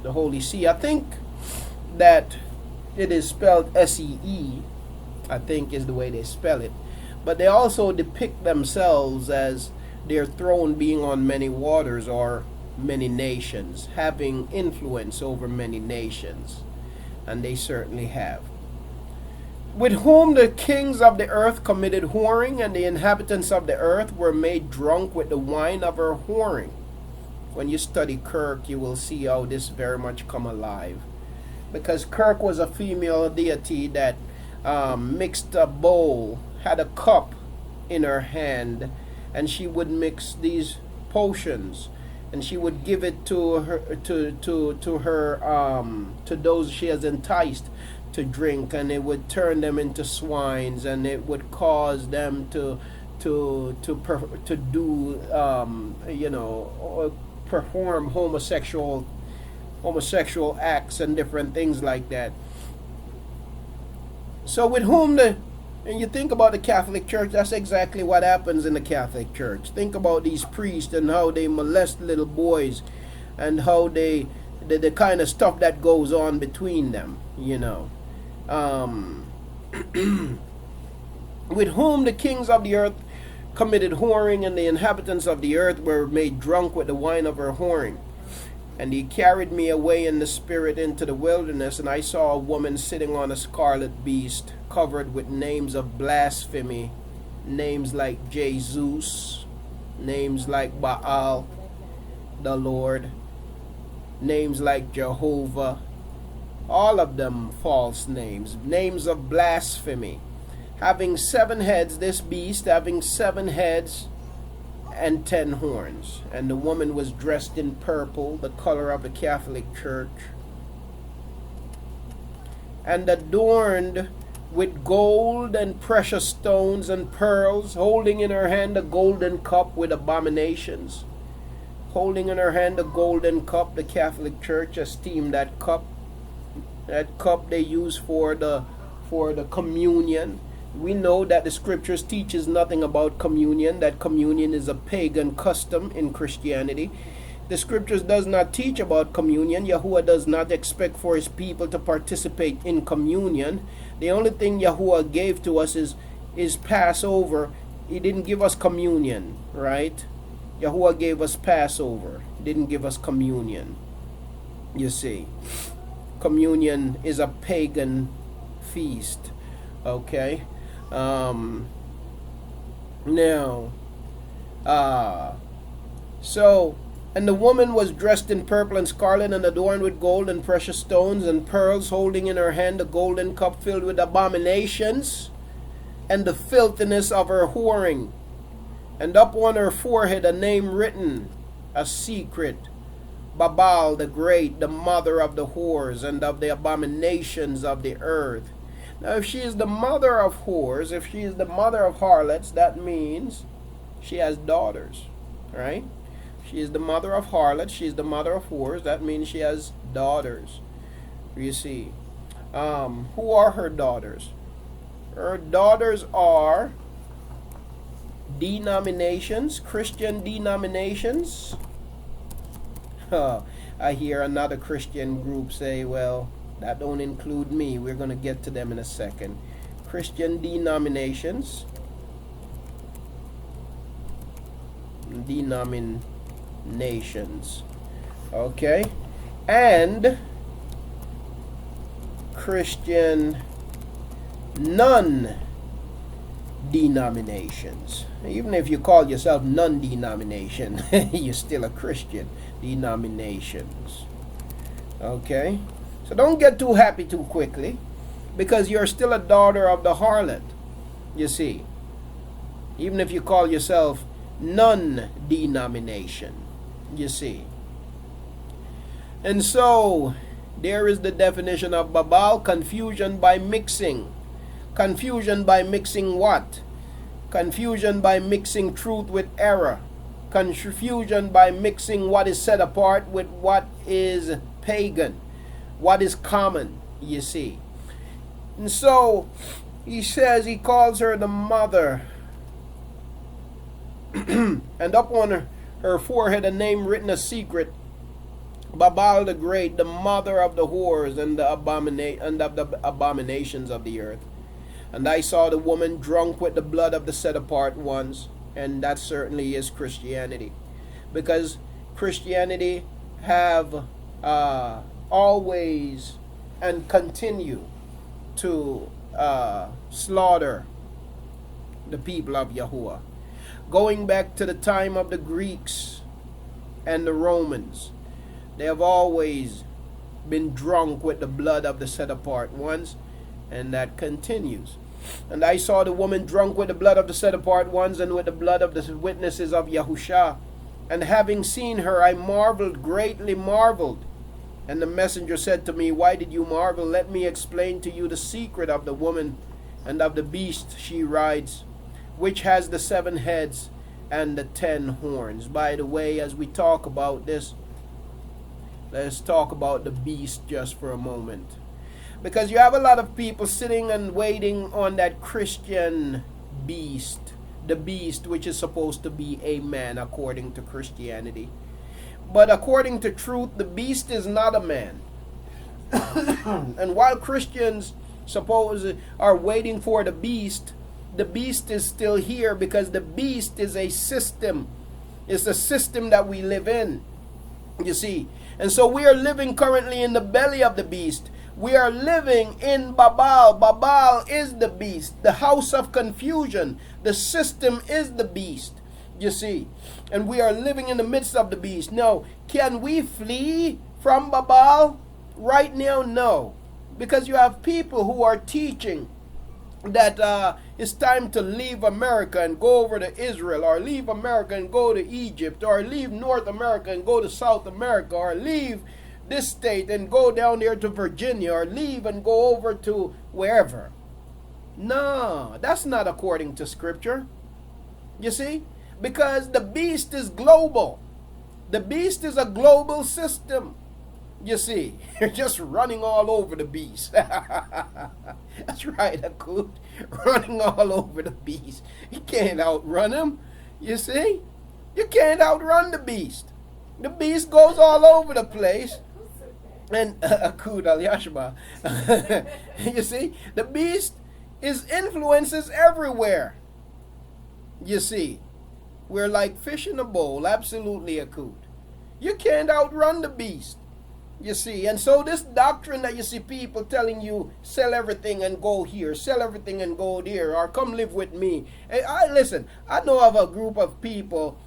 The Holy See. I think that it is spelled S-E-E, I think is the way they spell it. But they also depict themselves as their throne being on many waters, or many nations, having influence over many nations. And they certainly have. With whom the kings of the earth committed whoring, and the inhabitants of the earth were made drunk with the wine of her whoring. When you study Kirk, you will see how this very much come alive. Because Kirk was a female deity that mixed a bowl, had a cup in her hand, and she would mix these potions, and she would give it to her to those she has enticed to drink, and it would turn them into swines, and it would cause them to do perform homosexual acts and different things like that. So with whom And you think about the Catholic Church, that's exactly what happens in the Catholic Church. Think about these priests and how they molest little boys and how the kind of stuff that goes on between them, you know. With whom the kings of the earth committed whoring, and the inhabitants of the earth were made drunk with the wine of her whoring. And he carried me away in the spirit into the wilderness, and I saw a woman sitting on a scarlet beast, covered with names of blasphemy, names like Jesus, names like Baal, the Lord, names like Jehovah, all of them false names, names of blasphemy. Having 7 heads, this beast having 7 heads and 10 horns. And the woman was dressed in purple, the color of the Catholic Church, and adorned with gold and precious stones and pearls, holding in her hand a golden cup with abominations. Holding in her hand a golden cup, the Catholic Church esteemed that cup. That cup they use for the communion. We know that the scriptures teaches nothing about communion, that communion is a pagan custom in Christianity. The scriptures does not teach about communion. Yahuah does not expect for his people to participate in communion. The only thing Yahuah gave to us is Passover. He didn't give us communion, right? Yahuah gave us Passover. He didn't give us communion. You see, communion is a pagan feast. Okay. And the woman was dressed in purple and scarlet and adorned with gold and precious stones and pearls, holding in her hand a golden cup filled with abominations and the filthiness of her whoring. And up on her forehead a name written, a secret, Babal the Great, the mother of the whores and of the abominations of the earth. Now, if she is the mother of whores, if she is the mother of harlots, that means she has daughters, right? She is the mother of harlots, she is the mother of whores, that means she has daughters. You see, who are her daughters? Her daughters are denominations, Christian denominations. I hear another Christian group say, well, that don't include me. We're going to get to them in a second. Christian denominations. Okay. And Christian non-denominations. Even if you call yourself non-denomination, you're still a Christian. Denominations. Okay. So don't get too happy too quickly, because you're still a daughter of the harlot, you see. Even if you call yourself non-denomination, you see. And so, there is the definition of Babal: confusion by mixing. Confusion by mixing what? Confusion by mixing truth with error. Confusion by mixing what is set apart with what is pagan. What is common, you see. And so, he says, he calls her the mother. And up on her forehead a name written, a secret, Babal the Great, the mother of the whores and the abominations of the earth. And I saw the woman drunk with the blood of the set apart ones. And that certainly is Christianity. Because Christianity have always and continue to slaughter the people of Yahuah. Going back to the time of the Greeks and the Romans, they have always been drunk with the blood of the set apart ones, and that continues. And I saw the woman drunk with the blood of the set apart ones and with the blood of the witnesses of Yahusha. And having seen her, I marveled, greatly marveled. And the messenger said to me, why did you marvel? Let me explain to you the secret of the woman and of the beast she rides, which has the 7 heads and the 10 horns. By the way, as we talk about this, let's talk about the beast just for a moment. Because you have a lot of people sitting and waiting on that Christian beast, the beast which is supposed to be a man according to Christianity. But according to truth, the beast is not a man. And while Christians suppose are waiting for the beast is still here, because the beast is a system. It's a system that we live in, you see. And so we are living currently in the belly of the beast. We are living in Babel. Babel is the beast, the house of confusion. The system is the beast, you see. And we are living in the midst of the beast. Now, can we flee from Babel? Right now, no. Because you have people who are teaching that it's time to leave America and go over to Israel, or leave America and go to Egypt, or leave North America and go to South America, or leave this state and go down there to Virginia, or leave and go over to wherever. No, that's not according to Scripture. You see? Because the beast is global. The beast is a global system. You see, you're just running all over the beast. That's right, Akut. Running all over the beast. You can't outrun him. You see? You can't outrun the beast. The beast goes all over the place. And Akut al-Yashba. You see? The beast influences everywhere. You see? We're like fish in a bowl. Absolutely, Akut. You can't outrun the beast. You see, and so this doctrine that you see people telling you, sell everything and go here, sell everything and go there, or come live with me. And listen, I know of a group of people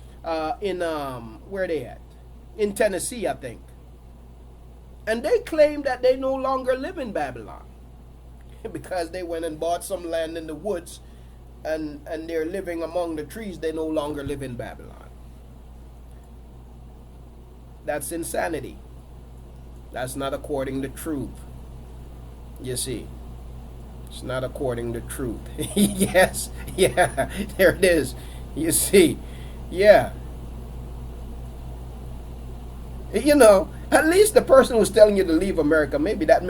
in where they at? In Tennessee, I think. And they claim that they no longer live in Babylon because they went and bought some land in the woods, and they're living among the trees. They no longer live in Babylon. That's insanity. That's not according to truth. You see. It's not according to truth. Yes. Yeah. There it is. You see. Yeah. You know, at least the person who's telling you to leave America, maybe that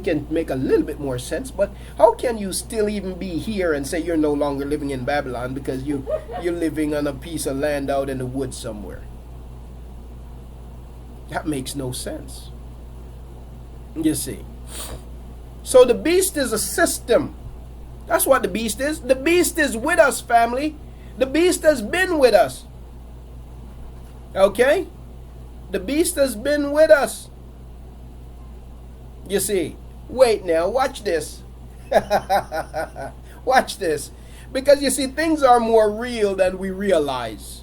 can make a little bit more sense. But how can you still even be here and say you're no longer living in Babylon because you're living on a piece of land out in the woods somewhere? That makes no sense. You see. So the beast is a system. That's what the beast is. The beast is with us, family. The beast has been with us. Okay? The beast has been with us. You see. Wait now. Watch this. Watch this. Because you see, things are more real than we realize.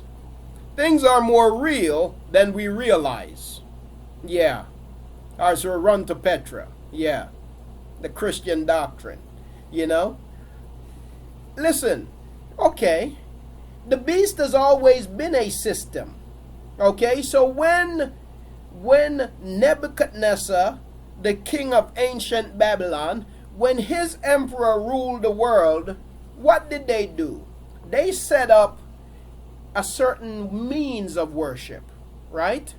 Things are more real than we realize. Yeah. Ours will run to Petra. Yeah. The Christian doctrine. You know? Listen. Okay. The beast has always been a system. Okay? So when Nebuchadnezzar, the king of ancient Babylon, when his emperor ruled the world, what did they do? They set up a certain means of worship. Right?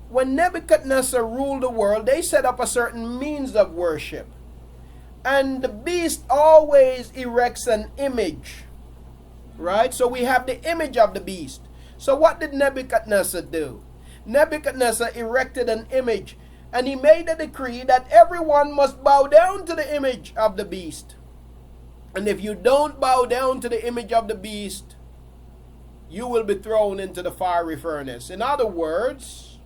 When Nebuchadnezzar ruled the world, they set up a certain means of worship. And the beast always erects an image. Right? So we have the image of the beast. So what did Nebuchadnezzar do? Nebuchadnezzar erected an image, and he made a decree that everyone must bow down to the image of the beast. And if you don't bow down to the image of the beast, you will be thrown into the fiery furnace. In other words,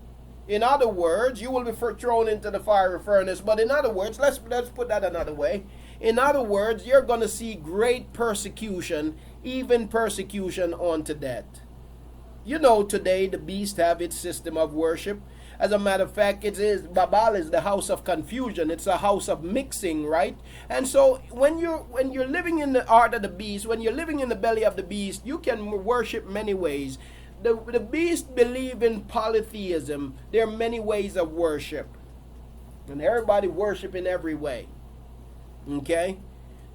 you will be thrown into the fiery furnace. But in other words, let's put that another way. In other words, you're going to see great persecution, even persecution unto death. You know, today the beast have its system of worship. As a matter of fact, Babel is the house of confusion. It's a house of mixing, right? And so when you're living in the heart of the beast, when you're living in the belly of the beast, you can worship many ways. The beast believe in polytheism. There are many ways of worship. And everybody worship in every way. Okay?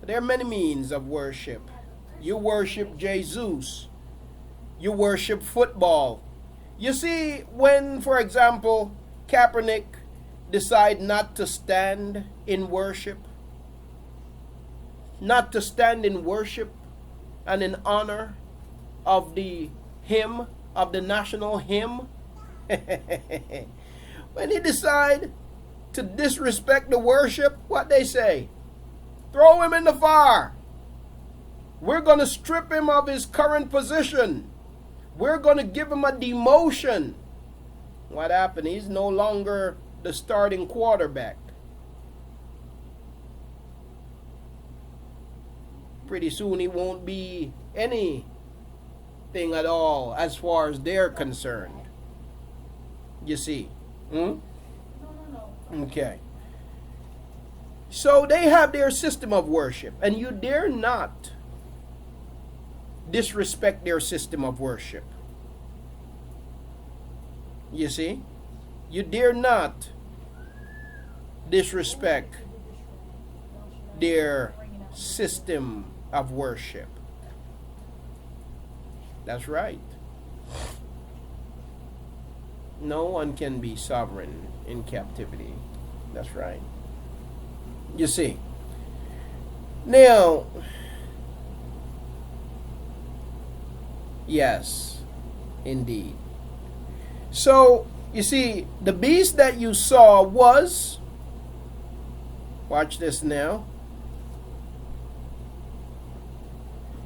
There are many means of worship. You worship Jesus. You worship football. You see, when, for example, Kaepernick decide not to stand in worship, not to stand in worship and in honor of the hymn, of the national hymn, when he decide to disrespect the worship, what they say? Throw him in the fire. We're going to strip him of his current position. We're going to give him a demotion. What happened? He's no longer the starting quarterback. Pretty soon he won't be anything at all as far as they're concerned. You see? Okay. So they have their system of worship, and you dare not disrespect their system of worship. You see? You dare not disrespect their system of worship. That's right. No one can be sovereign in captivity. That's right. You see. Now, yes, indeed. So, you see, the beast that you saw was, watch this now.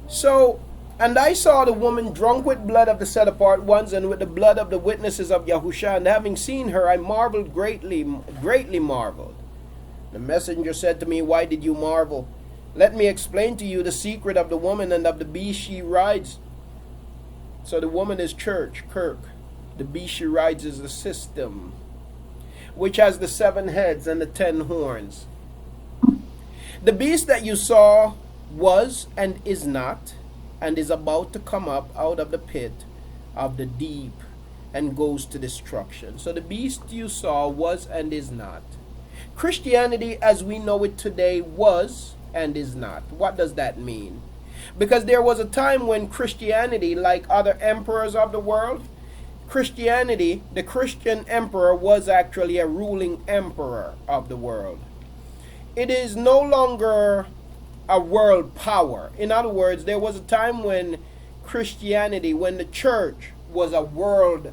So, and I saw the woman drunk with blood of the set apart ones and with the blood of the witnesses of Yahusha, and having seen her, I marveled greatly marveled. The messenger said to me, why did you marvel? Let me explain to you the secret of the woman and of the beast she rides. So the woman is church, Kirk. The beast she rides is the system, which has the 7 heads and the 10 horns. The beast that you saw was and is not, and is about to come up out of the pit of the deep and goes to destruction. So the beast you saw was and is not. Christianity as we know it today was and is not. What does that mean? Because there was a time when Christianity, like other emperors of the world, Christianity, the Christian emperor was actually a ruling emperor of the world. It is no longer a world power. In other words, there was a time when Christianity, when the church was a world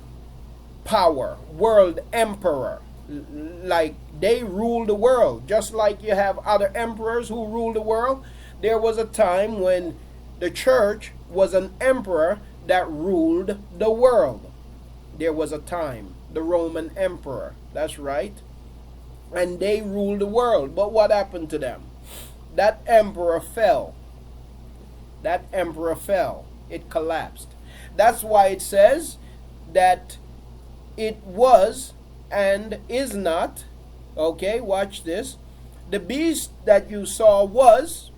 power, world emperor. Like they ruled the world. Just like you have other emperors who rule the world, there was a time when the church was an emperor that ruled the world. There was a time, the Roman emperor, that's right. And they ruled the world. But what happened to them? That emperor fell. That emperor fell. It collapsed. That's why it says that it was and is not. Okay, watch this. The beast that you saw was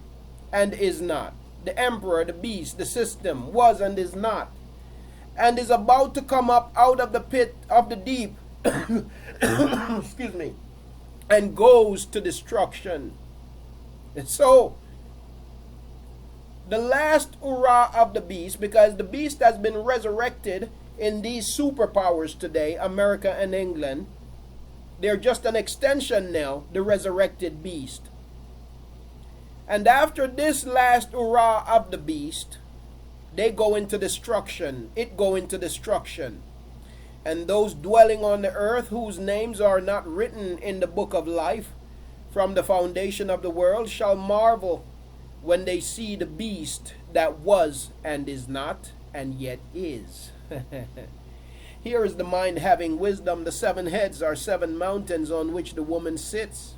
and is not. The emperor, the beast, the system was and is not. And is about to come up out of the pit of the deep. Excuse me. And goes to destruction. And so, the last hurrah of the beast, because the beast has been resurrected in these superpowers today, America and England, they're just an extension now, the resurrected beast. And after this last hurrah of the beast, they go into destruction. It go into destruction. And those dwelling on the earth whose names are not written in the book of life from the foundation of the world shall marvel when they see the beast that was and is not and yet is. Here is the mind having wisdom. The 7 heads are 7 mountains on which the woman sits.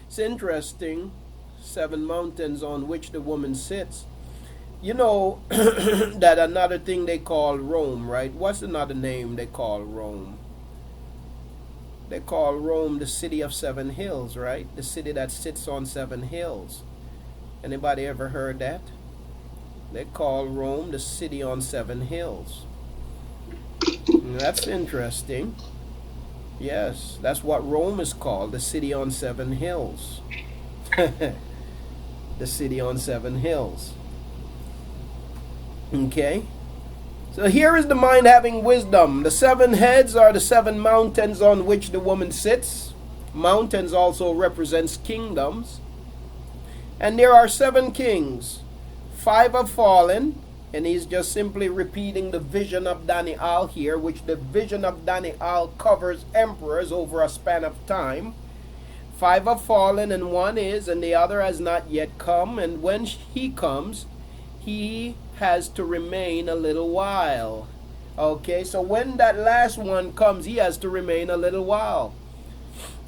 It's interesting. 7 mountains on which the woman sits. You know that another thing they call Rome, right? What's another name they call Rome? They call Rome the city of 7 hills, right? The city that sits on 7 hills. Anybody ever heard that? They call Rome the city on 7 hills. That's interesting. Yes, that's what Rome is called, the city on 7 hills. The city on 7 hills. Okay? So here is the mind having wisdom. The 7 heads are the 7 mountains on which the woman sits. Mountains also represents kingdoms. And there are 7 kings. 5 have fallen. And he's just simply repeating the vision of Daniel here, which the vision of Daniel covers emperors over a span of time. 5 have fallen and 1 is, and the other has not yet come. And when he comes, he has to remain a little while. Okay, so when that last one comes, he has to remain a little while.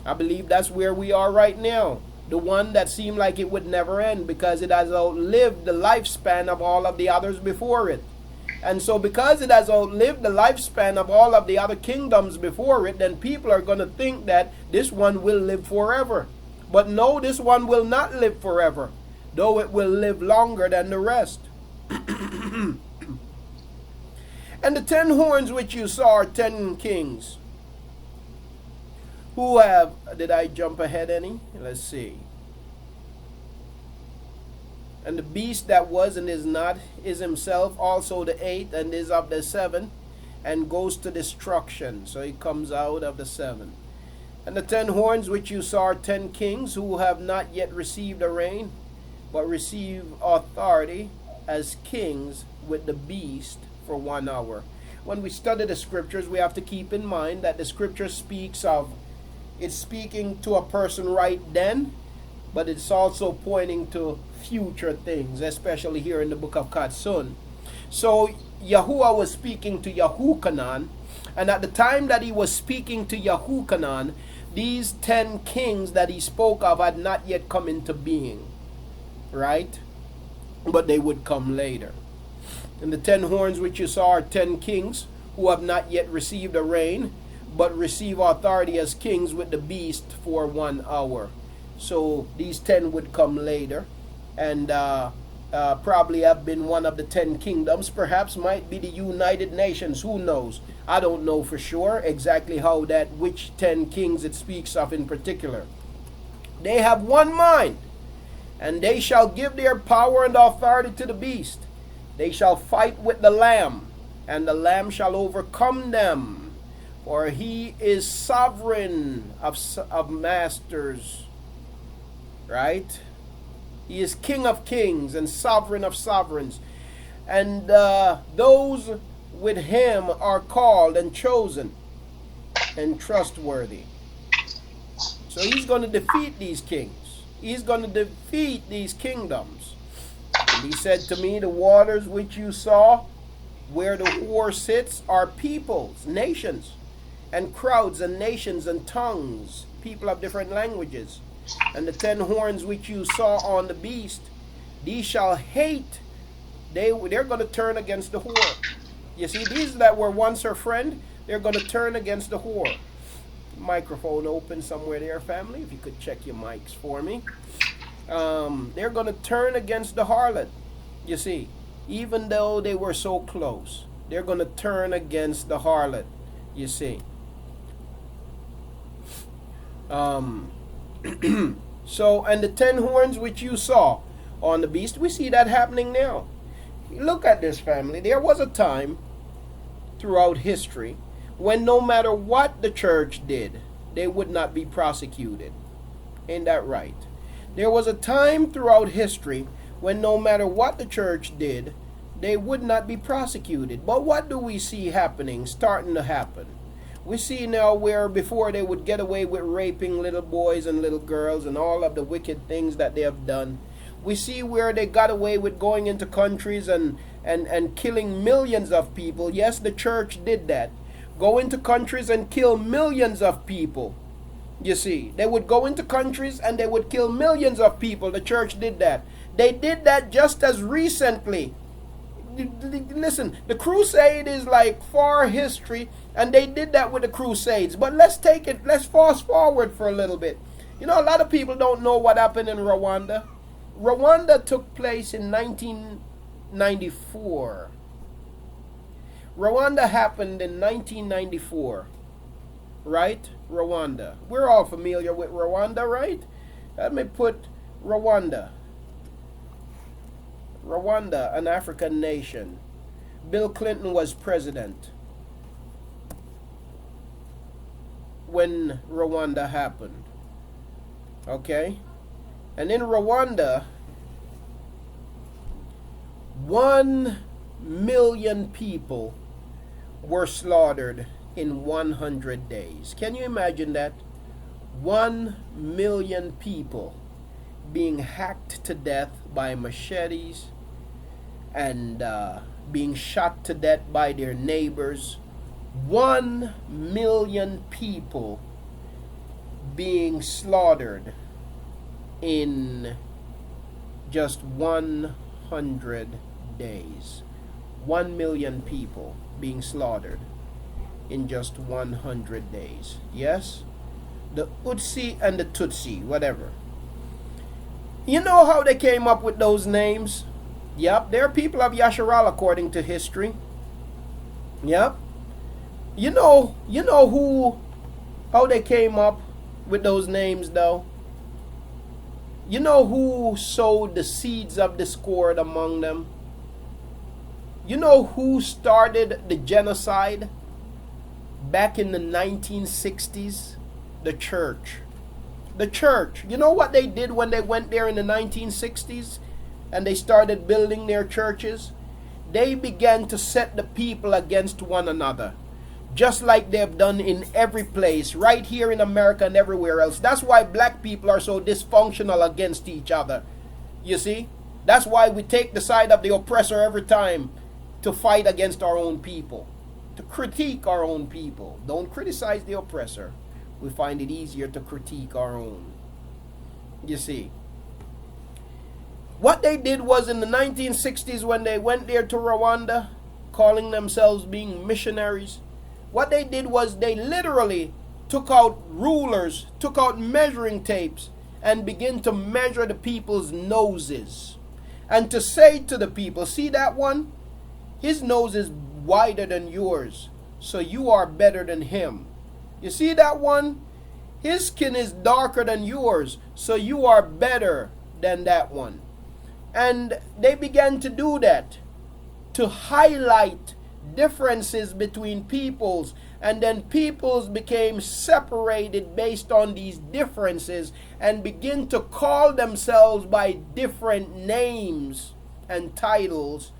I believe that's where we are right now. The one that seemed like it would never end because it has outlived the lifespan of all of the others before it. And so because it has outlived the lifespan of all of the other kingdoms before it, then people are going to think that this one will live forever. But no, this one will not live forever, though it will live longer than the rest. And the 10 horns which you saw are 10 kings. Who have, did I jump ahead any? Let's see. And the beast that was and is not is himself also the 8th and is of the 7 and goes to destruction. So he comes out of the 7. And the 10 horns which you saw are 10 kings who have not yet received a reign, but receive authority as kings with the beast for 1 hour. When we study the scriptures, we have to keep in mind that the scripture speaks of, it's speaking to a person right then, but it's also pointing to future things, especially here in the book of Katsun. So Yahuah was speaking to Yahukanan, and at the time that he was speaking to Yahukanan, these 10 kings that he spoke of had not yet come into being, right? But they would come later. And the 10 horns which you saw are 10 kings who have not yet received a reign, but receive authority as kings with the beast for 1 hour. So these 10 would come later, and probably have been one of the 10 kingdoms. Perhaps might be the United Nations. Who knows? I don't know for sure exactly how that, which 10 kings it speaks of in particular. They have one mind, and they shall give their power and authority to the beast. They shall fight with the Lamb, and the Lamb shall overcome them. For he is sovereign of masters, right? He is King of kings and sovereign of sovereigns. And those with him are called and chosen and trustworthy. So he's going to defeat these kings. He's going to defeat these kingdoms. And he said to me, the waters which you saw, where the whore sits, are peoples, nations, and crowds and nations and tongues, people of different languages. And the 10 horns which you saw on the beast, these shall hate. They're going to turn against the whore. You see, these that were once her friend, they're going to turn against the whore. Microphone open somewhere there, family. If you could check your mics for me. They're going to turn against the harlot. You see, even though they were so close, they're going to turn against the harlot. You see. So, and the 10 horns which you saw on the beast, we see that happening now. Look at this, family. There was a time throughout history when no matter what the church did, they would not be prosecuted. Ain't that right? There was a time throughout history when no matter what the church did, they would not be prosecuted. But what do we see happening, starting to happen? We see now where before they would get away with raping little boys and little girls and all of the wicked things that they have done. We see where they got away with going into countries and killing millions of people. Yes, the church did that. Go into countries and kill millions of people. You see, they would go into countries and they would kill millions of people. The church did that. They did that just as recently. Listen, the crusade is like far history, and they did that with the crusades. But let's fast forward for a little bit. You know, a lot of people don't know what happened in Rwanda. Rwanda took place in 1994. Rwanda happened in 1994, right? Rwanda. We're all familiar with Rwanda, right? Let me put Rwanda. Rwanda, an African nation. Bill Clinton was president when Rwanda happened. Okay? And in Rwanda, 1 million people were slaughtered in 100 days. Can you imagine that? 1 million people being hacked to death by machetes and being shot to death by their neighbors. 1 million people being slaughtered in just 100 days. 1 million people being slaughtered in just 100 days. Yes? The Utsi and the Tutsi, whatever. You know how they came up with those names? Yep, they're people of Yasharal according to history. Yep. You know how they came up with those names though? You know who sowed the seeds of discord among them? You know who started the genocide back in the 1960s? The church. The church. You know what they did when they went there in the 1960s and they started building their churches? They began to set the people against one another, just like they've done in every place, right here in America and everywhere else. That's why black people are so dysfunctional against each other. You see? That's why we take the side of the oppressor every time to fight against our own people, to critique our own people. Don't criticize the oppressor. We find it easier to critique our own. You see? What they did was in the 1960s when they went there to Rwanda, calling themselves being missionaries, what they did was they literally took out rulers, took out measuring tapes, and began to measure the people's noses. And to say to the people, see that one? His nose is wider than yours, so you are better than him. You see that one? His skin is darker than yours, so you are better than that one. And they began to do that to highlight differences between peoples, and then peoples became separated based on these differences and begin to call themselves by different names and titles.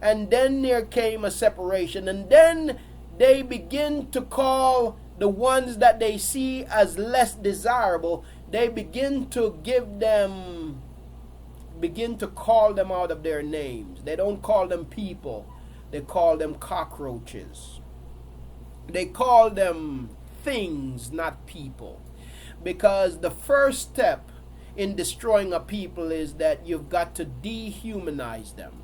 And then there came a separation, and then they begin to call the ones that they see as less desirable, they begin to call them out of their names. They don't call them people. They call them cockroaches. They call them things, not people. Because the first step in destroying a people is that you've got to dehumanize them.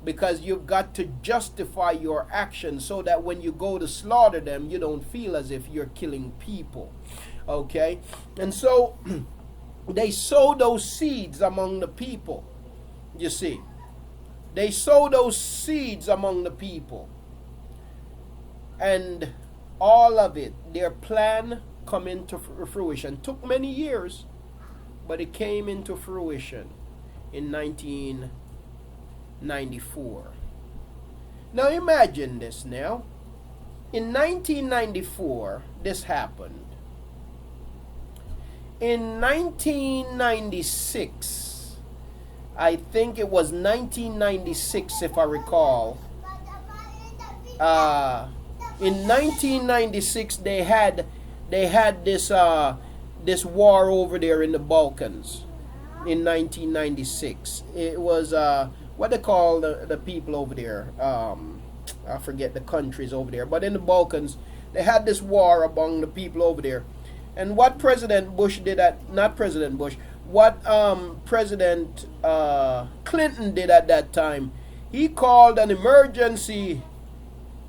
Because you've got to justify your actions so that when you go to slaughter them, you don't feel as if you're killing people. Okay? And so they sow those seeds among the people. You see? They sow those seeds among the people. And all of it, their plan come into fruition. Took many years, but it came into fruition in 1994. Now imagine this now. In 1994, this happened. In 1996, I think it was 1996 if I recall. In 1996 they had this war over there in the Balkans. In 1996, it was what they call the people over there. I forget the countries over there, but in the Balkans they had this war among the people over there. And what President Bush did what President Clinton did at that time, he called an emergency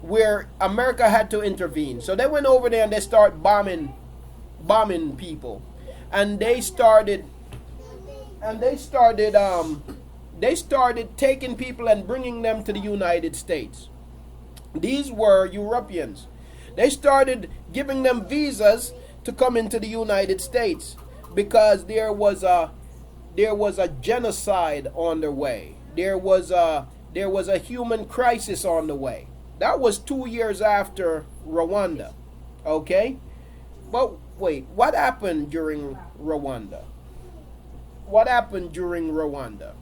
where America had to intervene. So they went over there and they started bombing people, and they started taking people and bringing them to the United States. These were Europeans. They started giving them visas to come into the United States because there was a genocide on their way. There was there was a human crisis on the way. That was 2 years after Rwanda. Okay? But wait, what happened during Rwanda? What happened during Rwanda?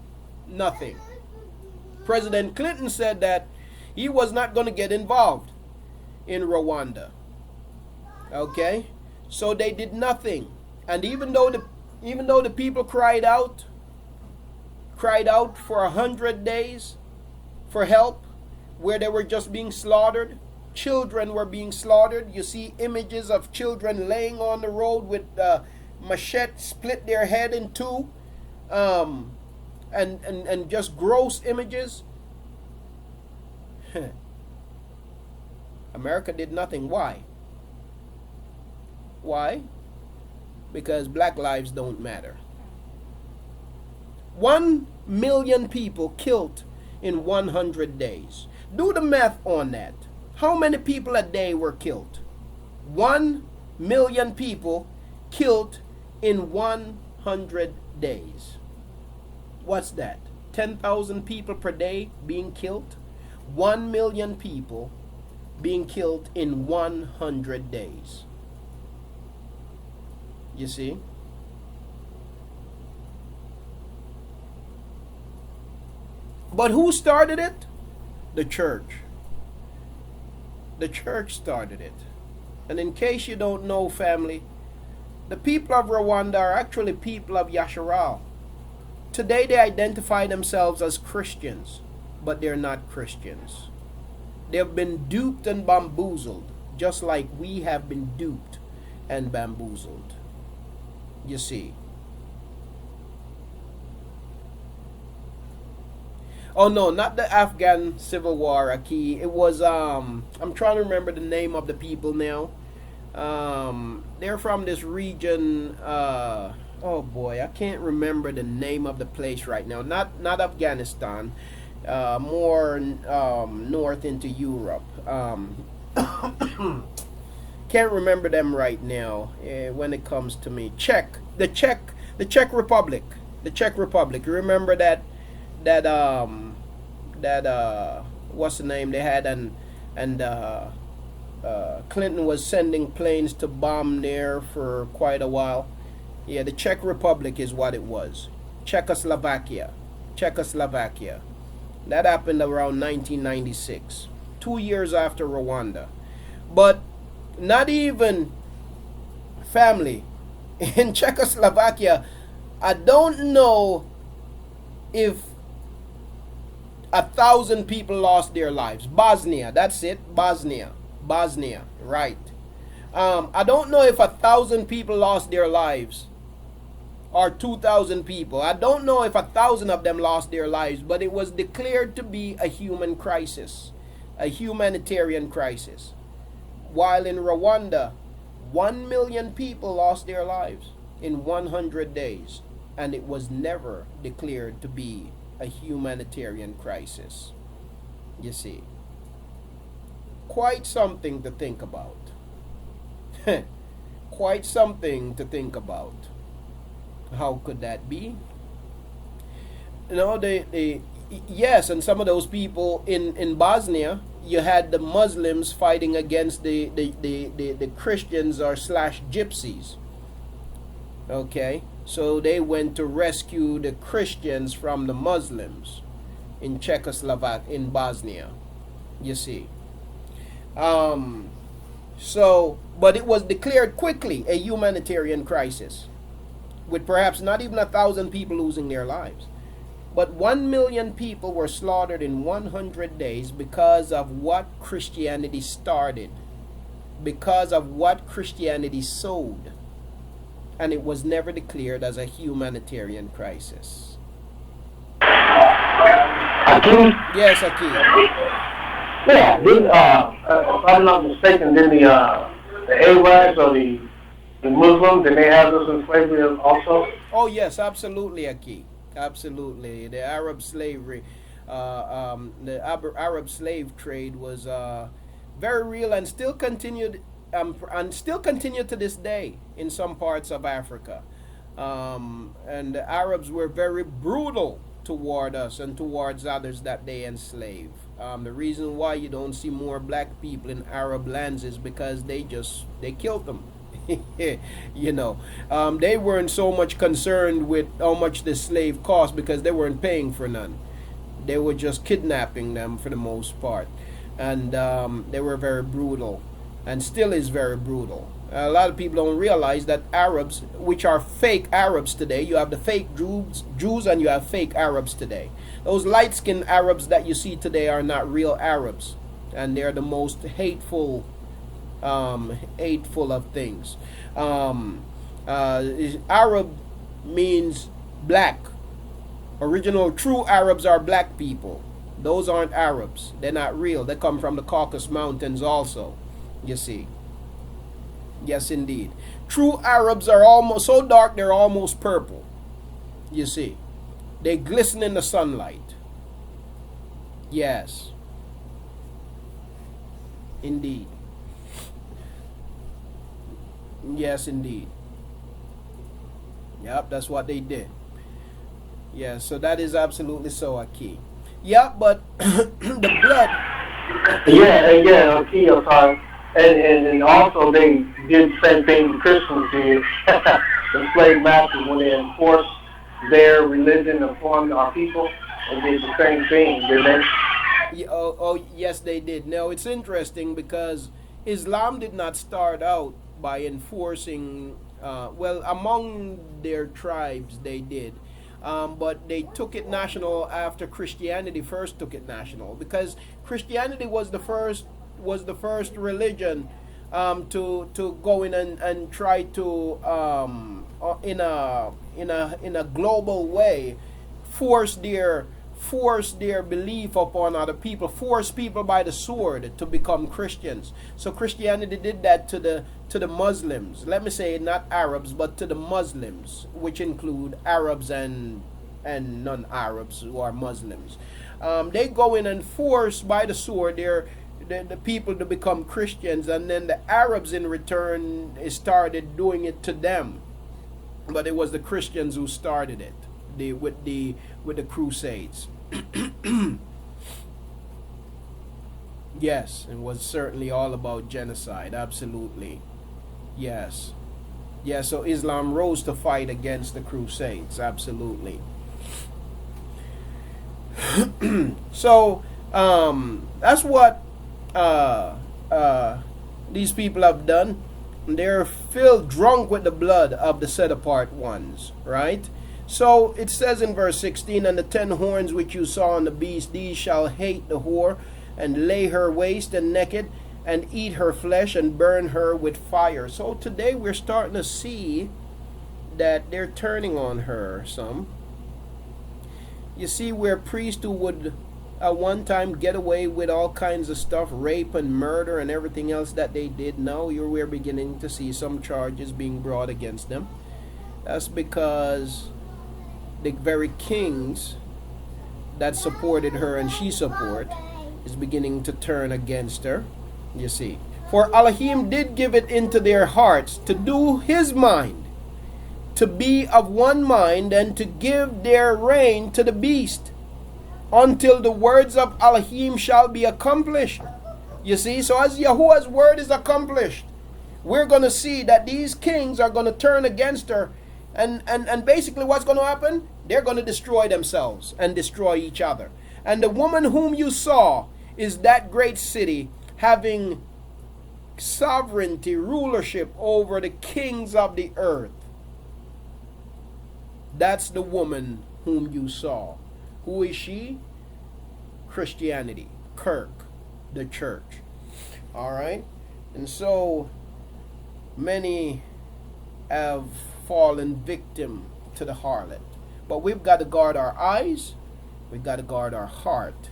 Nothing. President Clinton said that he was not going to get involved in Rwanda. Okay? So they did nothing. And even though the people cried out for 100 days for help, where they were just being slaughtered, children were being slaughtered. You see images of children laying on the road with machete, split their head in two, and just gross images. America did nothing. Why? Why? Because black lives don't matter. 1 million people killed in 100 days. Do the math on that. How many people a day were killed? 1 million people killed in 100 days. What's that? 10,000 people per day being killed? 1 million people being killed in 100 days. You see? But who started it? The church. The church started it. And in case you don't know, family, the people of Rwanda are actually people of Yahuah. Today they identify themselves as Christians, but they're not Christians. They've been duped and bamboozled, just like we have been duped and bamboozled. You see. Oh no, not the Afghan Civil War, Aki. It was I'm trying to remember the name of the people now. They're from this region. Oh boy, I can't remember the name of the place right now. Not Afghanistan. More north into Europe. Can't remember them right now. When it comes to me, the Czech Republic. The Czech Republic. You remember that what's the name they had, and Clinton was sending planes to bomb there for quite a while. Yeah, the Czech Republic is what it was. Czechoslovakia. That happened around 1996, 2 years after Rwanda. But not even, family, in Czechoslovakia, I don't know if 1,000 people lost their lives. Bosnia, that's it. Bosnia, right. I don't know if 1,000 people lost their lives or 2,000 people. I don't know if 1,000 of them lost their lives, but it was declared to be a human crisis, a humanitarian crisis. While in Rwanda, 1 million people lost their lives in 100 days, and it was never declared to be a humanitarian crisis. You see, quite something to think about. Quite something to think about. How could that be? You know, yes, and some of those people in Bosnia, you had the Muslims fighting against the Christians or slash gypsies. Okay, so they went to rescue the Christians from the Muslims in Czechoslovakia, in Bosnia. You see. So, but it was declared quickly a humanitarian crisis, with perhaps not even 1,000 people losing their lives. But 1 million people were slaughtered in 100 days because of what Christianity started, because of what Christianity sowed. And it was never declared as a humanitarian crisis. Akeem? Yes, Akeem. Yeah, if I'm not mistaken, then the Arabs or the Muslims, did they have this in slavery also? Oh yes, absolutely, Akeem. Absolutely. The Arab slavery, the Arab slave trade was very real and still continued to this day in some parts of Africa. And the Arabs were very brutal toward us and towards others that they enslave. The reason why you don't see more black people in Arab lands is because they killed them. You know, they weren't so much concerned with how much the slave cost because they weren't paying for none. They were just kidnapping them for the most part, and they were very brutal, and still is very brutal. A lot of people don't realize that Arabs, which are fake Arabs today, you have the fake Jews and you have fake Arabs today. Those light-skinned Arabs that you see today are not real Arabs, and they're the most hateful of things. Arab means black. Original true Arabs are black people. Those aren't Arabs. They're not real. They come from the Caucasus Mountains also, you see. Yes, indeed. True Arabs are almost so dark they're almost purple. You see. They glisten in the sunlight. Yes. Indeed. Yes, indeed. Yep, that's what they did. Yeah, so that is absolutely so, Aki. Yeah, but the blood. Aki, sorry. And also they did the same thing the Christians did. The slave masters, when they enforced their religion upon our people, they did the same thing, didn't they? Yeah, yes, they did. Now, it's interesting because Islam did not start out by enforcing, among their tribes they did. But they took it national after Christianity first took it national, because Christianity was the first religion to go in and try to in a global way force their belief upon other people, force people by the sword to become Christians. So Christianity did that to the Muslims. Let me say not Arabs, but to the Muslims, which include Arabs and non-Arabs who are Muslims. They go in and force by the sword the people to become Christians, and then the Arabs in return started doing it to them. But it was the Christians who started it with the Crusades. Yes, it was certainly all about genocide. Absolutely. Yes. Yeah, so Islam rose to fight against the Crusades. Absolutely. So that's what these people have done. They're filled drunk with the blood of the set apart ones, right? So it says in verse 16, and the 10 horns which you saw on the beast, these shall hate the whore, and lay her waste and naked, and eat her flesh, and burn her with fire. So today we're starting to see that they're turning on her some. You see, where priests who would at one time get away with all kinds of stuff, rape and murder and everything else that they did, now we're beginning to see some charges being brought against them. That's because the very kings that supported her and she support is beginning to turn against her, you see. For Elohim did give it into their hearts to do his mind, to be of one mind, and to give their reign to the beast, until the words of Elohim shall be accomplished. You see, so as Yahuah's word is accomplished, we're going to see that these kings are going to turn against her, and basically what's going to happen? They're going to destroy themselves and destroy each other. And the woman whom you saw is that great city, having sovereignty, rulership over the kings of the earth. That's the woman whom you saw. Who is she? Christianity, Kirk, the church. All right? And so many have fallen victim to the harlot. But we've got to guard our eyes, we've got to guard our heart,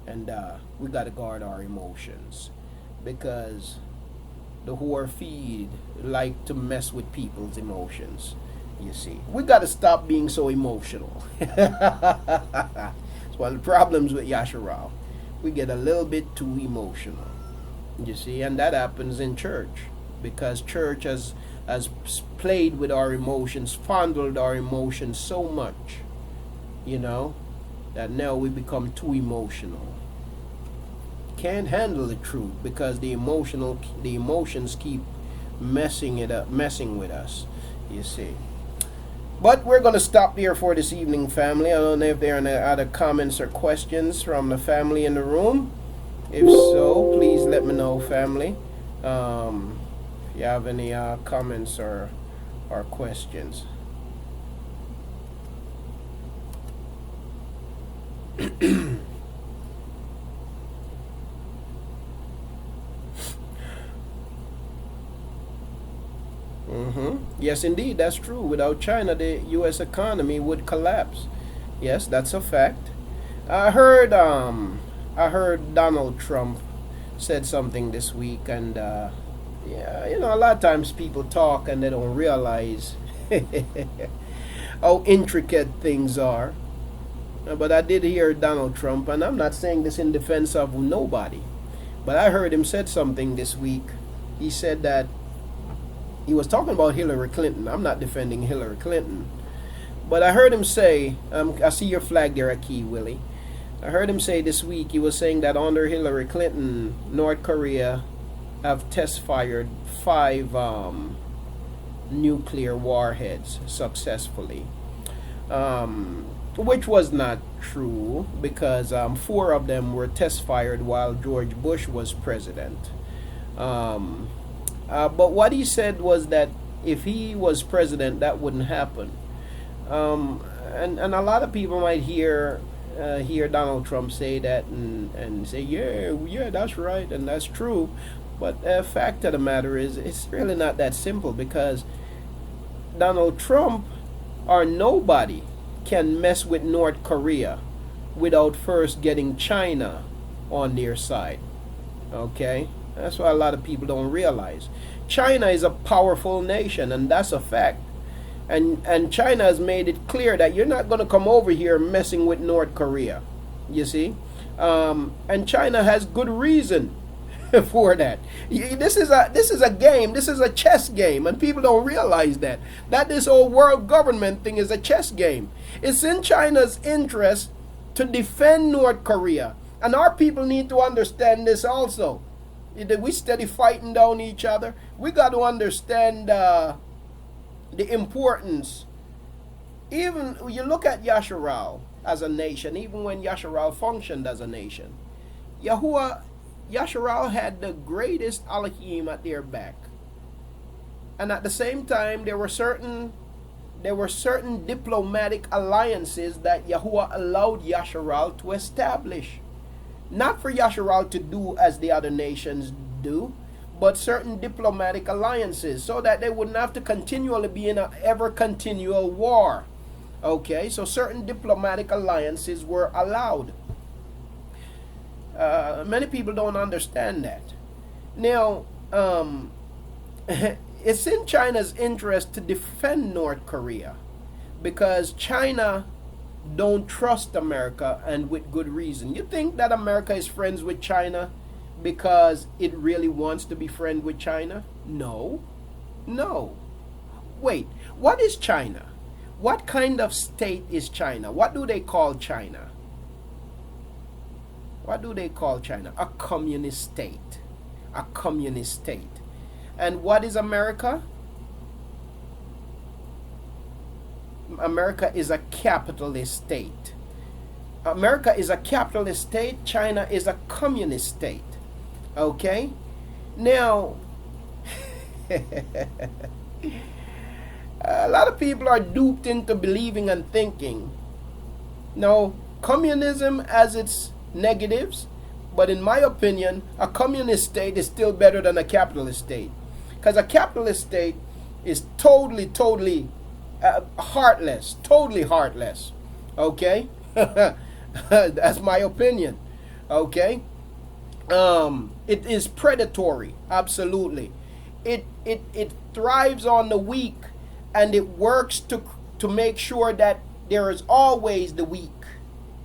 and we've got to guard our emotions, because the whore feed like to mess with people's emotions. You see, we got to stop being so emotional. It's one of the problems with Yahusha. We get a little bit too emotional. You see, and that happens in church, because church has played with our emotions, fondled our emotions so much you know, that now we become too emotional. Can't handle the truth because the emotions keep messing with us, you see. But we're going to stop there for this evening, family. I don't know if there are any other comments or questions from the family in the room. If so, please let me know, family. If you have any comments or questions. Yes, indeed, that's true. Without China, the U.S. economy would collapse. Yes, that's a fact. I heard Donald Trump said something this week, and yeah, you know, a lot of times people talk and they don't realize how intricate things are. But I did hear Donald Trump, and I'm not saying this in defense of nobody, but I heard him said something this week. He said that he was talking about Hillary Clinton. I'm not defending Hillary Clinton, but I heard him say, I see your flag there, Key Willie. I heard him say this week, he was saying that under Hillary Clinton, North Korea have test fired 5 nuclear warheads successfully, which was not true because 4 of them were test fired while George Bush was president. But what he said was that if he was president, that wouldn't happen. And a lot of people might hear Donald Trump say that and say, yeah, that's right and that's true. But the fact of the matter is, it's really not that simple, because Donald Trump or nobody can mess with North Korea without first getting China on their side. Okay? That's what a lot of people don't realize. China is a powerful nation, and that's a fact. And China has made it clear that you're not going to come over here messing with North Korea. You see? And China has good reason for that. This is a game. This is a chess game, and people don't realize that this whole world government thing is a chess game. It's in China's interest to defend North Korea, and our people need to understand this also. We steady fighting down each other. We got to understand the importance. Even you look at Yasharal as a nation, even when Yasharal functioned as a nation, Yasharal had the greatest Alahim at their back. And at the same time, there were certain diplomatic alliances that Yahuah allowed Yasharal to establish. Not for Yasharal to do as the other nations do, but certain diplomatic alliances, so that they wouldn't have to continually be in an ever-continual war. Okay, so certain diplomatic alliances were allowed. Many people don't understand that. Now, it's in China's interest to defend North Korea, because China don't trust America, and with good reason. You think that America is friends with China because it really wants to be friends with China? No. Wait, what is China? What kind of state is China? What do they call China? What do they call China? A communist state. A communist state. And what is America? America is a capitalist state. America is a capitalist state. China is a communist state. Okay? Now, a lot of people are duped into believing and thinking, no, communism has its negatives, but in my opinion, a communist state is still better than a capitalist state. Because a capitalist state is totally heartless, totally heartless. Okay? That's my opinion. Okay? It is predatory, absolutely. It thrives on the weak, and it works to make sure that there is always the weak,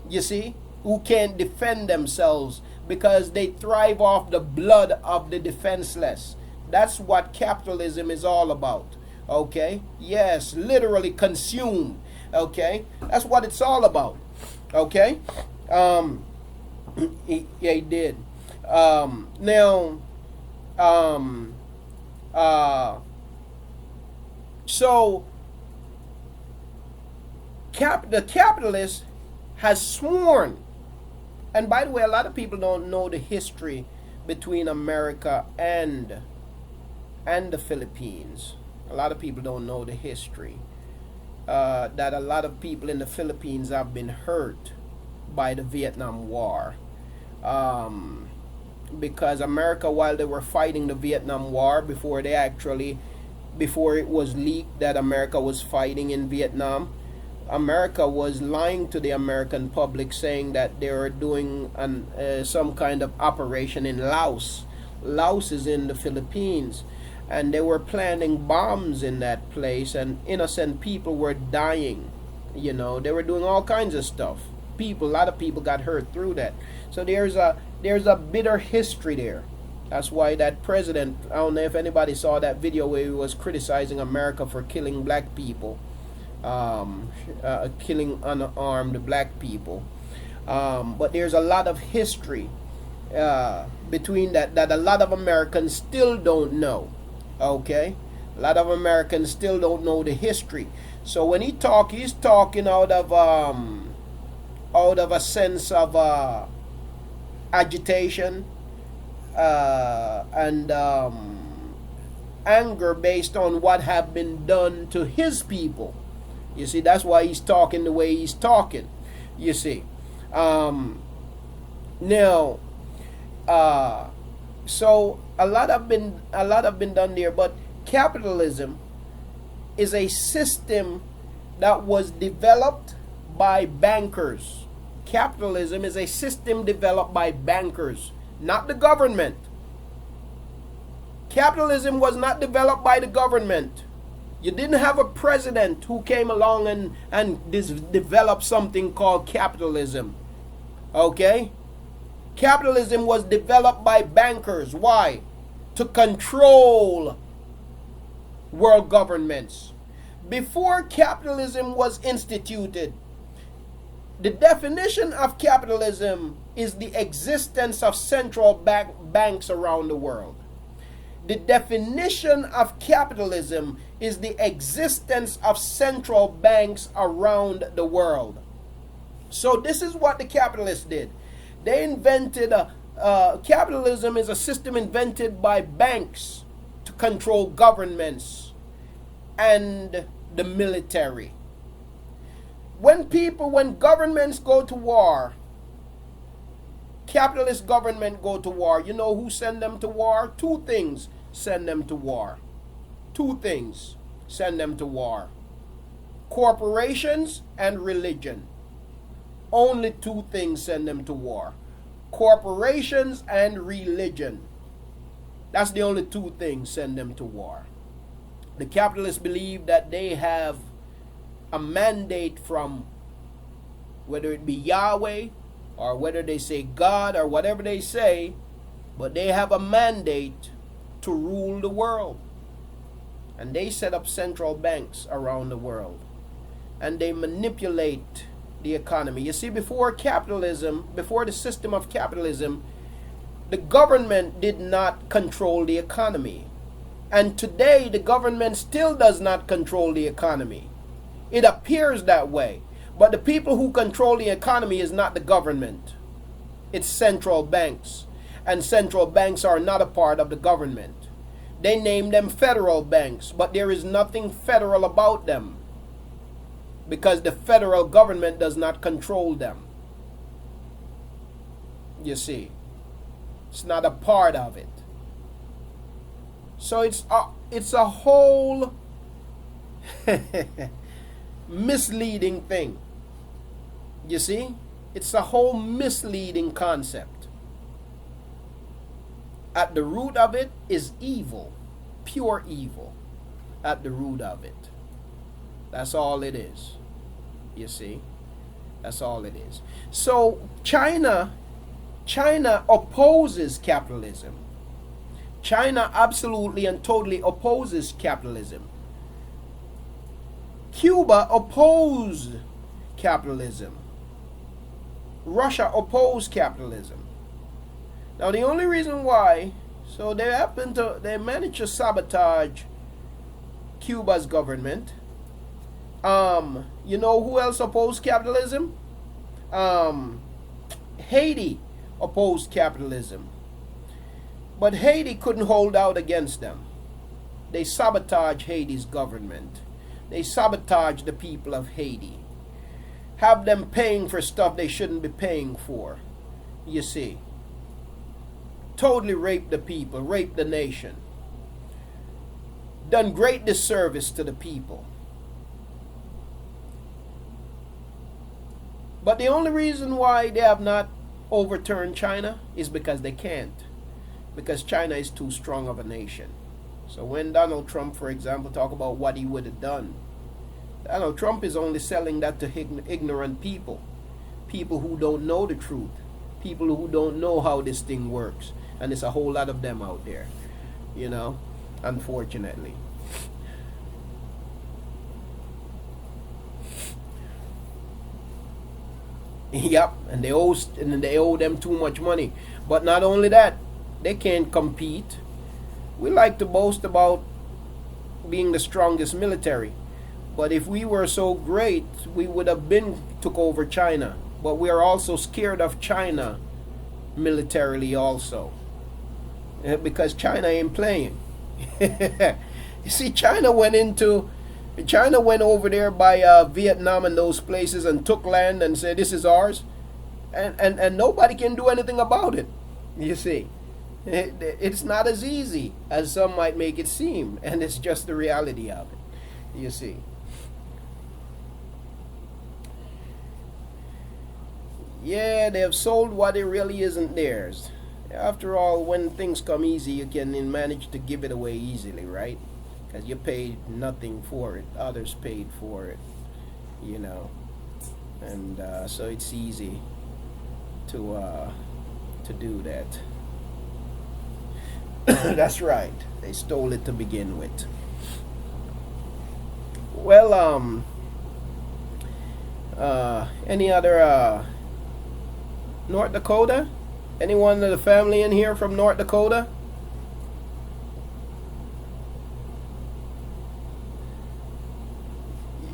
you see, who can't defend themselves, because they thrive off the blood of the defenseless. That's what capitalism is all about. Okay? Yes, literally consumed. Okay, that's what it's all about. Okay, yeah, he did. Now, uh, so the capitalist has sworn, and by the way, a lot of people don't know the history between America and the Philippines. A lot of people don't know the history. That a lot of people in the Philippines have been hurt by the Vietnam War. Because America, while they were fighting the Vietnam War, before it was leaked that America was fighting in Vietnam, America was lying to the American public, saying that they were doing some kind of operation in Laos. Laos is in the Philippines, and they were planting bombs in that place, and innocent people were dying. You know, they were doing all kinds of stuff. A lot of people got hurt through that. So there's a bitter history there. That's why that president, I don't know if anybody saw that video where he was criticizing America for killing black people, killing unarmed black people. But there's a lot of history between that a lot of Americans still don't know. Okay, a lot of Americans still don't know the history. So when he's talking out of a sense of agitation and anger based on what have been done to his people. You see, that's why he's talking the way he's talking. You see, now, so a lot have been done there, but capitalism is a system that was developed by bankers. Capitalism is a system developed by bankers, not the government. Capitalism was not developed by the government. You didn't have a president who came along and developed something called capitalism. Okay? Capitalism was developed by bankers. Why? To control world governments. Before capitalism was instituted, the definition of capitalism is the existence of central banks around the world. The definition of capitalism is the existence of central banks around the world. So this is what the capitalists did. They invented capitalism is a system invented by banks to control governments and the military. When governments go to war, capitalist government go to war, you know who send them to war? Two things send them to war. Two things send them to war. Corporations and religion. Only two things send them to war. Corporations and religion. That's the only two things send them to war. The capitalists believe that they have a mandate from, whether it be Yahweh or whether they say God or whatever they say, but they have a mandate to rule the world. And they set up central banks around the world. And they manipulate the economy. You see, before the system of capitalism, the government did not control the economy. And today, the government still does not control the economy. It appears that way. But the people who control the economy is not the government. It's central banks. And central banks are not a part of the government. They name them federal banks, but there is nothing federal about them, because the federal government does not control them. You see, it's not a part of it. So it's a whole misleading thing. You see, it's a whole misleading concept. At the root of it is evil, pure evil. At the root of it. That's all it is. You see? That's all it is. So China opposes capitalism. China absolutely and totally opposes capitalism. Cuba opposed capitalism. Russia opposed capitalism. Now the only reason why, so they managed to sabotage Cuba's government. You know who else opposed capitalism? Haiti opposed capitalism. But Haiti couldn't hold out against them. They sabotaged Haiti's government. They sabotaged the people of Haiti. Have them paying for stuff they shouldn't be paying for. You see. Totally raped the people, raped the nation. Done great disservice to the people. But the only reason why they have not overturned China is because they can't. Because China is too strong of a nation. So when Donald Trump, for example, talk about what he would have done, Donald Trump is only selling that to ignorant people. People who don't know the truth. People who don't know how this thing works. And there's a whole lot of them out there. You know, unfortunately. Yep, and they owe them too much money. But not only that, they can't compete. We like to boast about being the strongest military. But if we were so great, we would have took over China. But we are also scared of China militarily also. Because China ain't playing. You see, China went over there by Vietnam and those places and took land and said, this is ours. And nobody can do anything about it. You see. It's not as easy as some might make it seem. And it's just the reality of it. You see. Yeah, they have sold what it really isn't theirs. After all, when things come easy, you can manage to give it away easily, right? Because you paid nothing for it. Others paid for it, you know. And so it's easy to do that. That's right. They stole it to begin with. Well, any other North Dakota? Anyone of the family in here from North Dakota?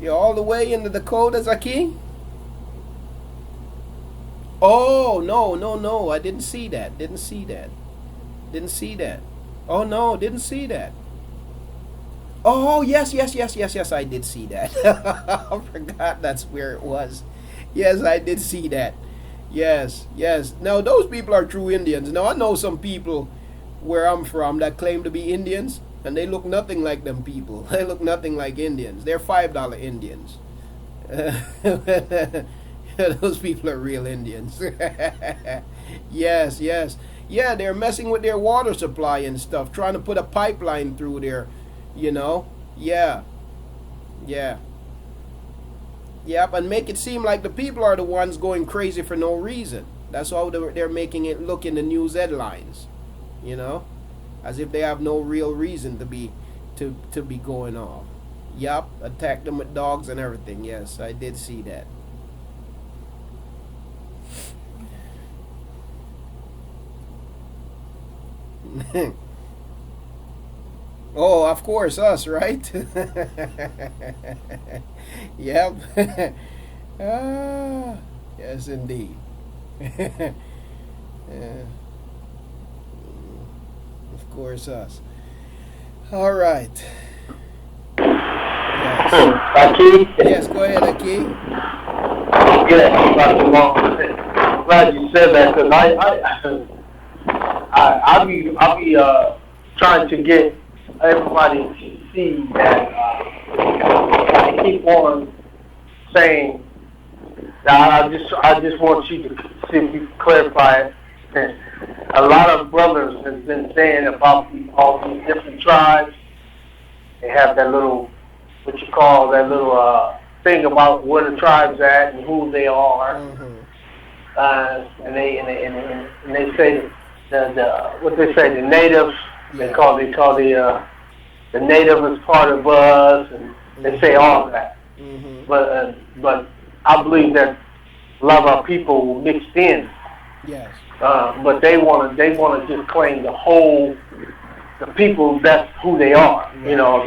You're all the way in the Dakotas, Aki? Oh, no. I didn't see that. Oh, no, didn't see that. Oh, yes, I did see that. I forgot that's where it was. Yes, I did see that. Yes. Now, those people are true Indians. Now, I know some people where I'm from that claim to be Indians, and they look nothing like them people. They look nothing like Indians. They're $5 Indians. Those people are real Indians. Yes. Yeah, they're messing with their water supply and stuff, trying to put a pipeline through there, you know. Yeah. Yep, and make it seem like the people are the ones going crazy for no reason. That's how they're making it look in the news headlines, you know, as if they have no real reason to be going off. Yep, attack them with dogs and everything. Yes, I did see that. Oh, of course, us, right? Yep. Yes, indeed. Yeah. Of course, us. All right. Yes. Aki? Yes, go ahead, Aki. Yeah, Dr. Long. Glad you said that, because I'll be trying to get everybody to see that I keep on saying that I just want you to see if you can clarify it. A lot of brothers have been saying about all these different tribes. They have that little, what you call that little thing about where the tribe's at and who they are. Mm-hmm. And they say what they say, the natives. Yeah. They call the native is part of us, and they say all that. but I believe that a lot of our people mixed in. Yes. But they want to just claim the people, that's who they are. Right. You know,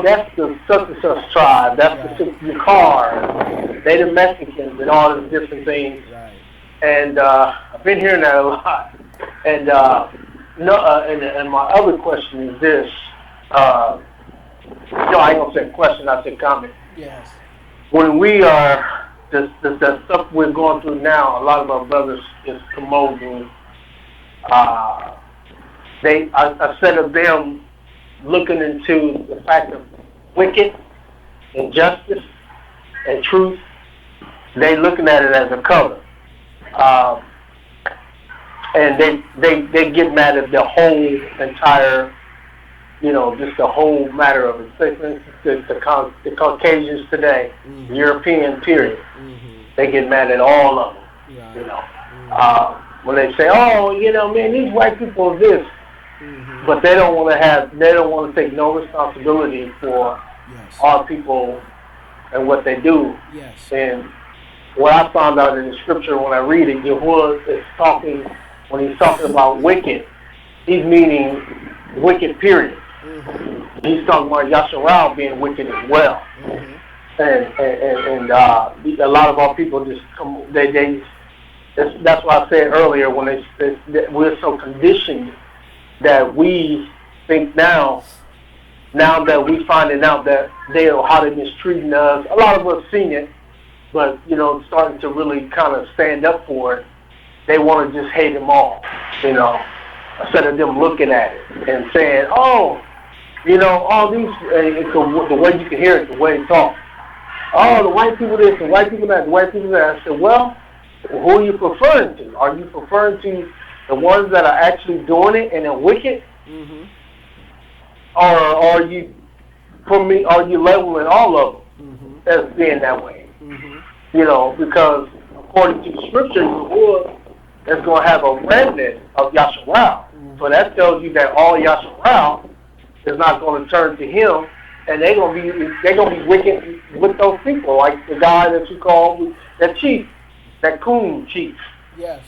that's the such and such tribe, that's the car, they the Mexicans, and all these different things. Right. And I've been hearing that a lot. And and my other question is this. No, I ain't gonna say question. I say comment. Yes. When we are the stuff we're going through now, a lot of our brothers is promoting. I said of them looking into the fact of wicked, injustice, and truth. They looking at it as a color, and they get mad at the whole entire, just the whole matter of it. Say, for instance, the Caucasians today, European period, they get mad at all of them. When they say, "Oh, man, these white people are this," but they don't want to take no responsibility for our people and what they do. Yes. And what I found out in the scripture when I read it, Yahuah is talking, when he's talking about wicked, he's meaning wicked period. He's talking about Yahusha being wicked as well. And a lot of our people just that's why I said earlier when we're so conditioned that we think now that we finding out that how they're mistreating us. A lot of us seen it, but starting to really kind of stand up for it. They want to just hate them all, instead of them looking at it and saying, "Oh, all these." The way you can hear it, the way they talk. Oh, the white people this, the white people that, the white people that. I said, well, who are you preferring to? Are you preferring to the ones that are actually doing it and are wicked? Or are you leveling all of them as being that way? Because according to the scripture, Yahuah is going to have a remnant of Yahusha. So that tells you that all Yahusha is not going to turn to him, and they're going to be wicked with those people, like the guy that you call that chief, that coon chief. Yes.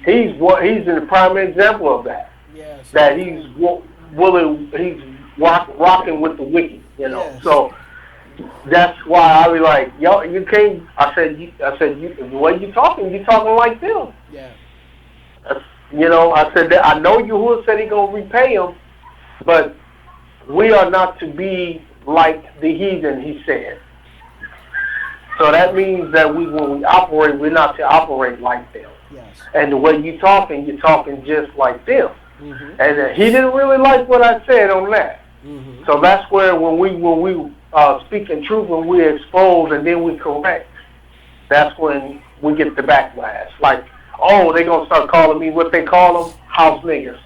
He's a prime example of that. Yes. That he's rocking with the wicked, Yes. So that's why I was like, yo, you can't. I said, the way you're talking like them. Yeah. I said that I know Yahuah said he gonna repay him, but we are not to be like the heathen. He said. So that means that when we operate, we're not to operate like them. Yes. And the way you're talking just like them. And he didn't really like what I said on that. So that's where when we speak in truth, when we expose and then we correct, that's when we get the backlash. Like, oh, they're going to start calling me what they call them, house niggers.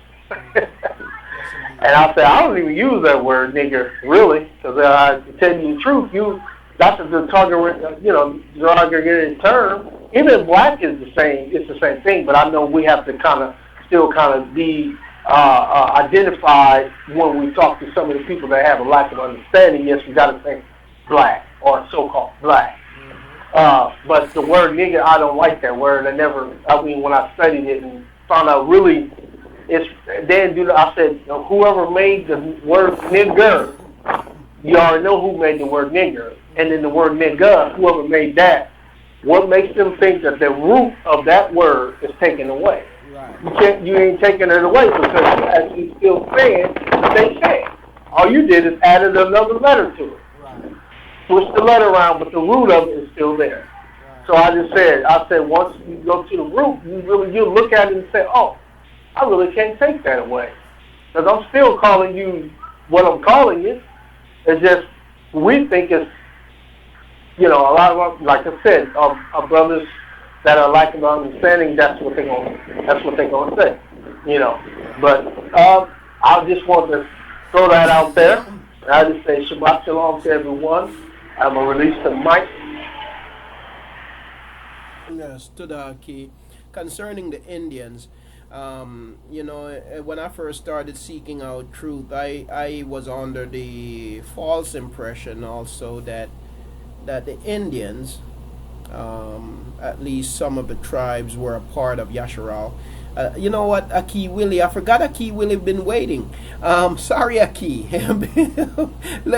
And I said, I don't even use that word, nigger, really, because I tell you the truth, that's a derogatory term. Even black is the same. It's the same thing, but I know we have to still be identified when we talk to some of the people that have a lack of understanding. Yes, we got to say black or so-called black. But the word nigger, I don't like that word. When I studied it and found out really, I said, whoever made the word nigger, you already know who made the word nigger. And then the word nigger, whoever made that, what makes them think that the root of that word is taken away? Right. You ain't taking it away because you're actually still saying what they say. All you did is added another letter to it. Right. Switched the letter around, but the root of it is still there. Right. So I said once you go to the root, you look at it and say, oh, I really can't take that away. Because I'm still calling you what I'm calling you. It's just, we think it's, a lot of, like I said, our brothers that are lacking understanding, that's what they're gonna say, But I just want to throw that out there. I just say Shabbat Shalom to everyone. I'm gonna release the mic. Yes, to the key. Concerning the Indians, when I first started seeking out truth, I was under the false impression also that that the Indians, at least some of the tribes, were a part of Yasharal. You know what, Aki Willie? I forgot Aki Willie been waiting. Sorry, Aki.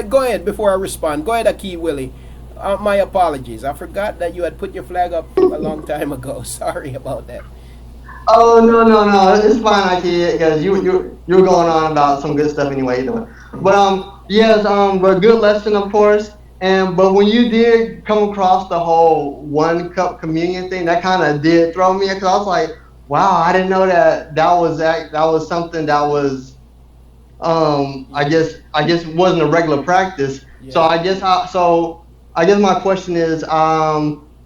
Go ahead before I respond. Go ahead, Aki Willie. My apologies. I forgot that you had put your flag up a long time ago. Sorry about that. Oh no, it's fine, Aki, because you're going on about some good stuff anyway. But yes, but good lesson, of course. But when you did come across the whole 1 cup communion thing, that kind of did throw me, because I was like, wow, I didn't know that was something that was I guess wasn't a regular practice. So Yeah. I guess my question is,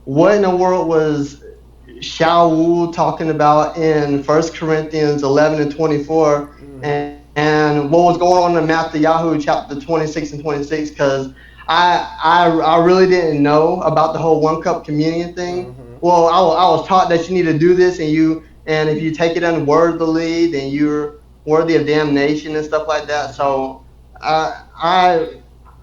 what in the world was Shaul talking about in 1 Corinthians 11 and 24, Mm-hmm. and what was going on in Yahuah chapter 26 and 26? Because I really didn't know about the whole 1 cup communion thing. Mm-hmm. Well, I was taught that you need to do this, and if you take it unworthily, then you're worthy of damnation and stuff like that. So I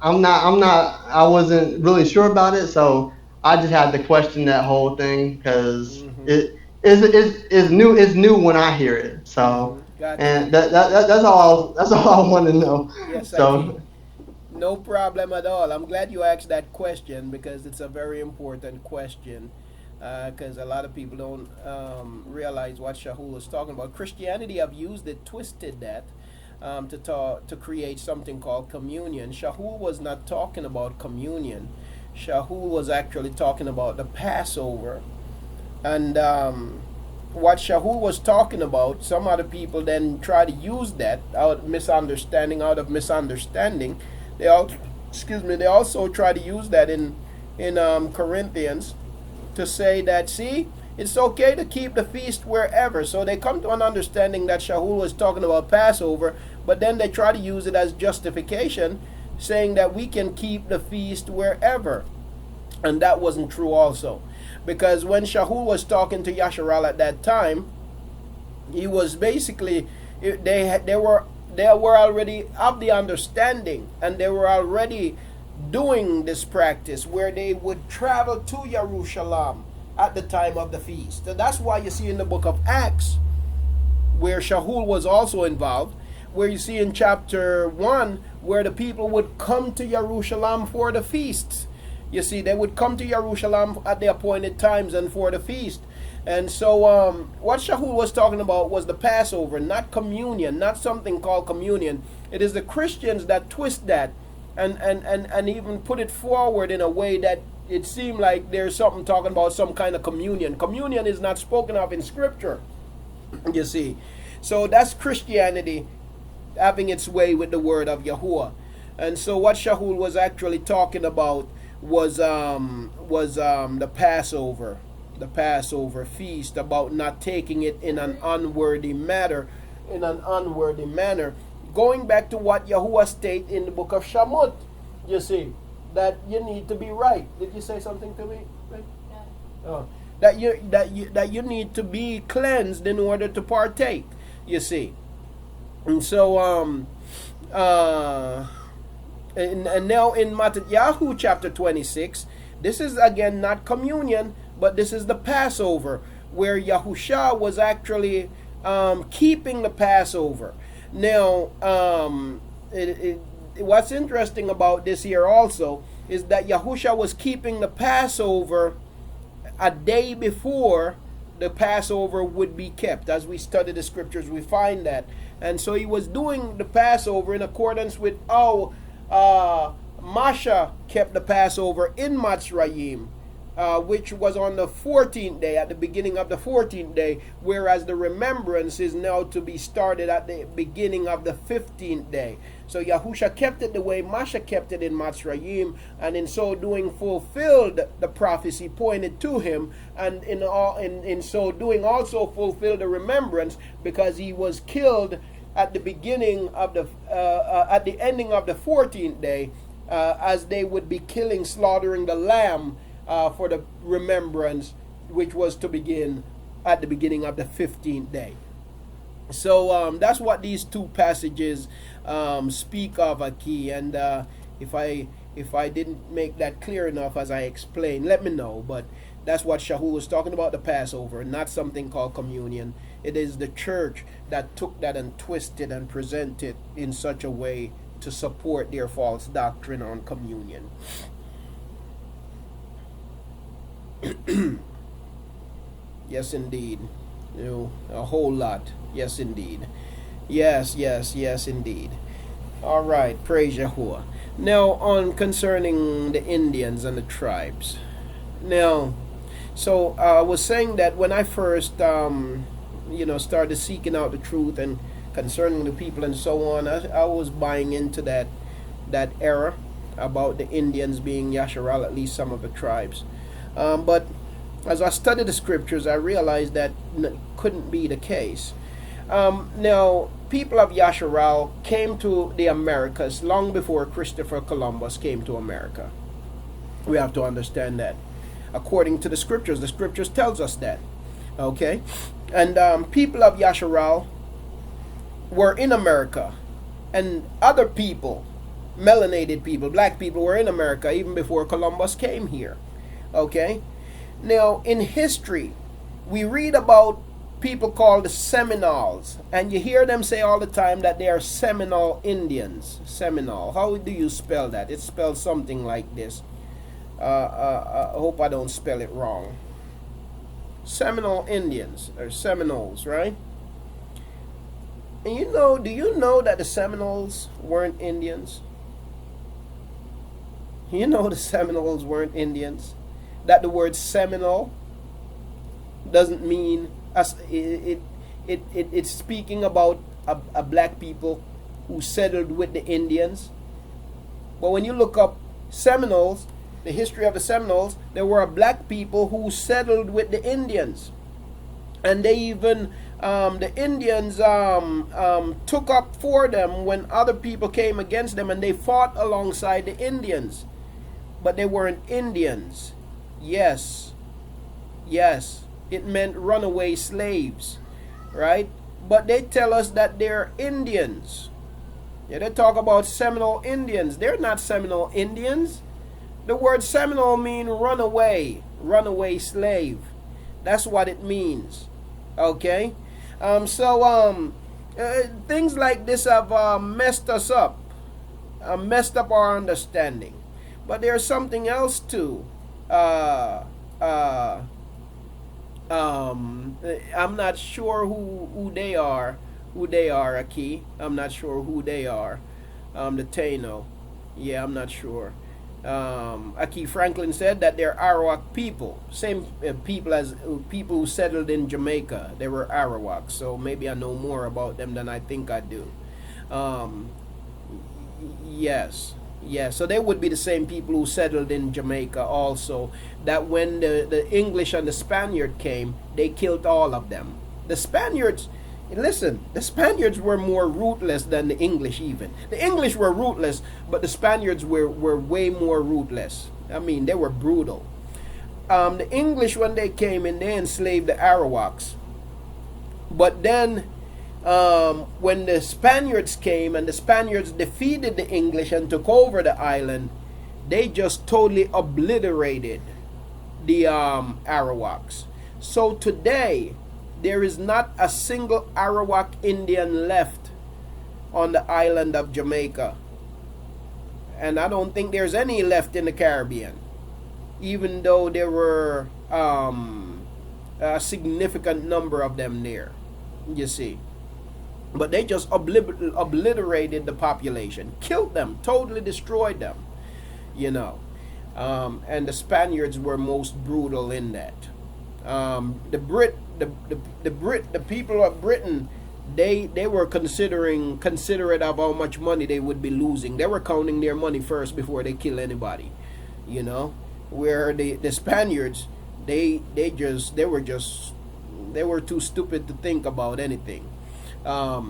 wasn't really sure about it. So I just had to question that whole thing, because Mm-hmm. it's new when I hear it. So, Got you. and that's all I want to know. Yes, Aki. So No problem at all. I'm glad you asked that question because it's a very important question. Because a lot of people don't realize what Shahul is talking about. Christianity have used it, twisted that to create something called communion. Shahul was not talking about communion. Shahul was actually talking about the Passover. And what Shahul was talking about, some other people then try to use that out of misunderstanding. They also try to use that in Corinthians to say that, see, it's okay to keep the feast wherever. So they come to an understanding that Shahul was talking about Passover, but then they try to use it as justification, saying that we can keep the feast wherever. And that wasn't true also. Because when Shahul was talking to Yasharal at that time, he was basically, they were already of the understanding, and they were already doing this practice where they would travel to Jerusalem at the time of the feast. And that's why you see in the book of Acts, where Shahul was also involved, where you see in chapter 1, where the people would come to Jerusalem for the feasts. You see, they would come to Jerusalem at the appointed times and for the feast. And so what Shahul was talking about was the Passover, not communion, not something called communion. It is the Christians that twist that and even put it forward in a way that it seemed like there's something talking about some kind of communion. Communion is not spoken of in Scripture, you see. So that's Christianity having its way with the word of Yahuah. And so what Shahul was actually talking about was the Passover feast, about not taking it in an unworthy manner, going back to what Yahuah stated in the book of Shamot, you see, that you need to be right. Did you say something to me? Oh, that you need to be cleansed in order to partake, you see. And so and now in Yahuah chapter 26, this is again not communion, but this is the Passover, where Yahusha was actually keeping the Passover. Now, what's interesting about this here also is that Yahusha was keeping the Passover a day before the Passover would be kept. As we study the scriptures, we find that. And so he was doing the Passover in accordance with how Masha kept the Passover in Matzrayim, which was on the 14th day, at the beginning of the 14th day, whereas the remembrance is now to be started at the beginning of the 15th day. So Yahusha kept it the way Masha kept it in Matzrayim, and in so doing fulfilled the prophecy pointed to him, and in so doing also fulfilled the remembrance, because he was killed at the beginning of the at the ending of the 14th day, as they would be slaughtering the lamb for the remembrance, which was to begin at the beginning of the 15th day. So that's what these two passages speak of, Aki. And if I If I didn't make that clear enough as I explained, let me know. But that's what Yahuah was talking about, the Passover, not something called communion. It is the church that took that and twisted and presented in such a way to support their false doctrine on communion. Yes, indeed. A whole lot. Yes, indeed. Yes, indeed. All right, praise Yahuah. Now, on concerning the Indians and the tribes. Now, so I was saying that when I first, started seeking out the truth and concerning the people and so on, I was buying into that era about the Indians being Yasharal, at least some of the tribes. But as I studied the scriptures, I realized that couldn't be the case. Now, people of Yasharal came to the Americas long before Christopher Columbus came to America. We have to understand that. According to the scriptures tells us that. Okay? And people of Yasharal were in America. And other people, melanated people, black people, were in America even before Columbus came here. Okay? Now, in history, we read about people called the Seminoles, and you hear them say all the time that they are Seminole Indians. Seminole. How do you spell that? It's spelled something like this. I hope I don't spell it wrong. Seminole Indians, or Seminoles, right? And do you know that the Seminoles weren't Indians? You know the Seminoles weren't Indians? That the word Seminole doesn't mean it's speaking about a black people who settled with the Indians. But when you look up Seminoles, the history of the Seminoles, there were black people who settled with the Indians, and they even the Indians took up for them when other people came against them, and they fought alongside the Indians, but they weren't Indians. Yes, it meant runaway slaves, right? But they tell us that they're Indians. Yeah, they talk about Seminole Indians. They're not Seminole Indians. The word Seminole means runaway slave. That's what it means. Okay? Things like this have messed us up, messed up our understanding. But there's something else too. I'm not sure who they are. Aki. I'm not sure who they are. The Taino. Yeah, I'm not sure. Aki Franklin said that they're Arawak people, same people as people who settled in Jamaica. They were Arawaks, so maybe I know more about them than I think I do. Yes, so they would be the same people who settled in Jamaica also. That when the English and the Spaniard came, they killed all of them. The Spaniards. Listen, the Spaniards were more ruthless than the English even. The English were ruthless, but the Spaniards were way more ruthless. I mean, they were brutal. The English, when they came in, they enslaved the Arawaks. But then, when the Spaniards came and the Spaniards defeated the English and took over the island, they just totally obliterated the Arawaks. So today, there is not a single Arawak Indian left on the island of Jamaica. And I don't think there's any left in the Caribbean. Even though there were a significant number of them there. You see. But they just obliterated the population. Killed them. Totally destroyed them. And the Spaniards were most brutal in that. The people of Britain, they were considerate of how much money they would be losing. They were counting their money first before they kill anybody, where the Spaniards, they were too stupid to think about anything. Now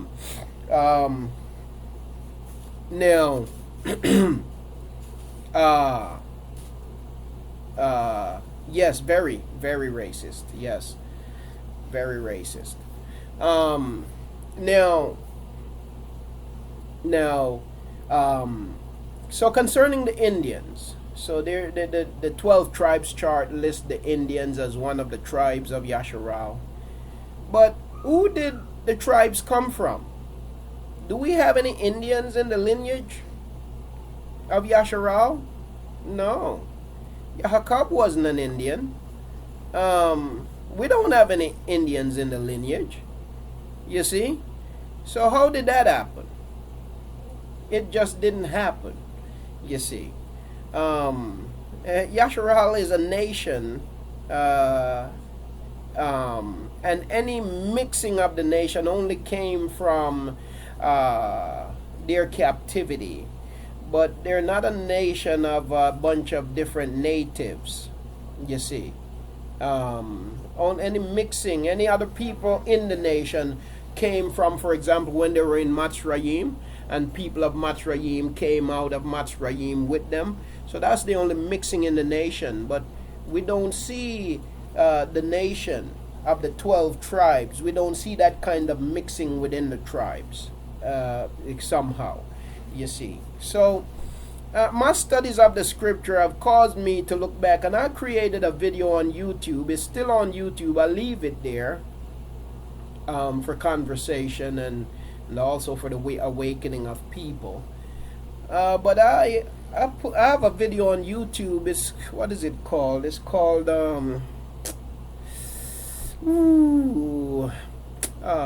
yes, very, very racist. Yes, very racist. So concerning the Indians, so the 12 tribes chart lists the Indians as one of the tribes of Yasharal. But who did the tribes come from? Do we have any Indians in the lineage of Yasharal? No. Yahuah wasn't an Indian. We don't have any Indians in the lineage. You see? So how did that happen? It just didn't happen. You see? Yasharal is a nation, and any mixing of the nation only came from their captivity. But they're not a nation of a bunch of different natives, you see. On any mixing, any other people in the nation came from, for example, when they were in Matzrayim, and people of Matzrayim came out of Matzrayim with them. So that's the only mixing in the nation. But we don't see the nation of the 12 tribes. We don't see that kind of mixing within the tribes somehow, you see. So my studies of the scripture have caused me to look back, and I created a video on YouTube. It's still on YouTube. I leave it there for conversation and also for the awakening of people. But I have a video on YouTube. It's, what is it called? It's called oh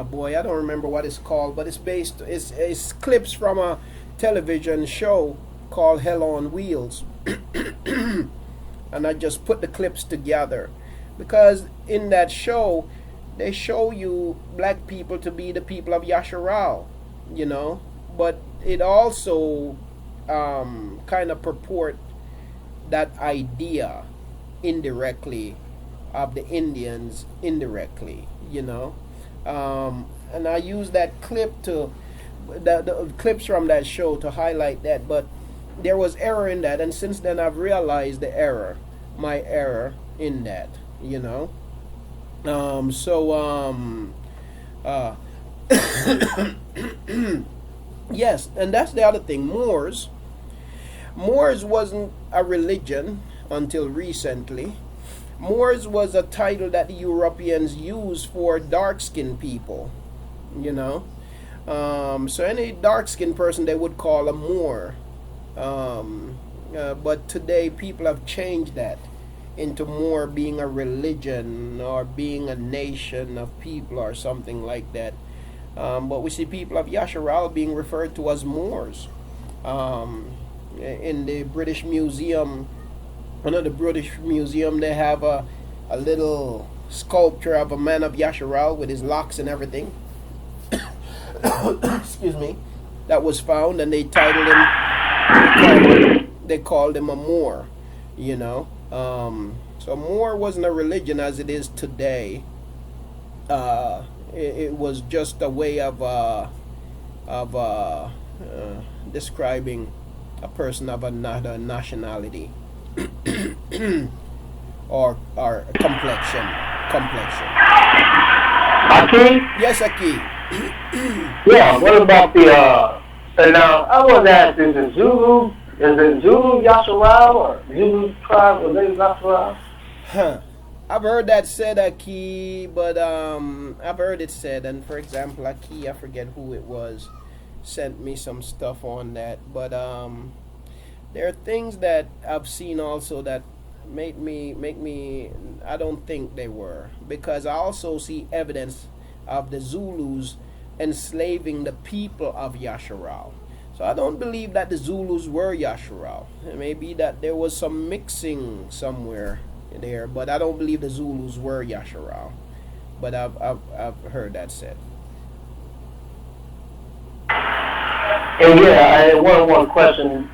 boy, I don't remember what it's called, but it's clips from a television show called Hell on Wheels. And I just put the clips together because in that show they show you black people to be the people of Yasharal, you know, but it also kind of purport that idea indirectly of the Indians indirectly, you know. And I use that clip to the clips from that show to highlight that, but there was error in that, and since then I've realized the error, my error in that, you know. Yes, and that's the other thing. Moors wasn't a religion until recently. Moors was a title that the Europeans used for dark-skinned people, you know. So any dark-skinned person they would call a Moor. But today people have changed that into more being a religion or being a nation of people or something like that. But we see people of Yasharal being referred to as Moors. In the British Museum, one of the British Museum, they have a little sculpture of a man of Yasharal with his locks and everything. Excuse me. That was found, and they titled him. They called him a Moor, you know. So Moor wasn't a religion as it is today. It was just a way of describing a person of another nationality or complexion. Aki? Yes, Aki. Yeah, what about the and now I was asked, is it Zulu Yasharal or Zulu tribe or they Yasharal? Huh. I've heard that said, Aki, but I've heard it said, and for example, Aki, I forget who it was, sent me some stuff on that, but there are things that I've seen also that make me I don't think they were, because I also see evidence of the Zulus enslaving the people of Yasharal. So I don't believe that the Zulus were Yasharal. It may be that there was some mixing somewhere there, but I don't believe the Zulus were Yasharal. But I've heard that said. And yeah, I had one question,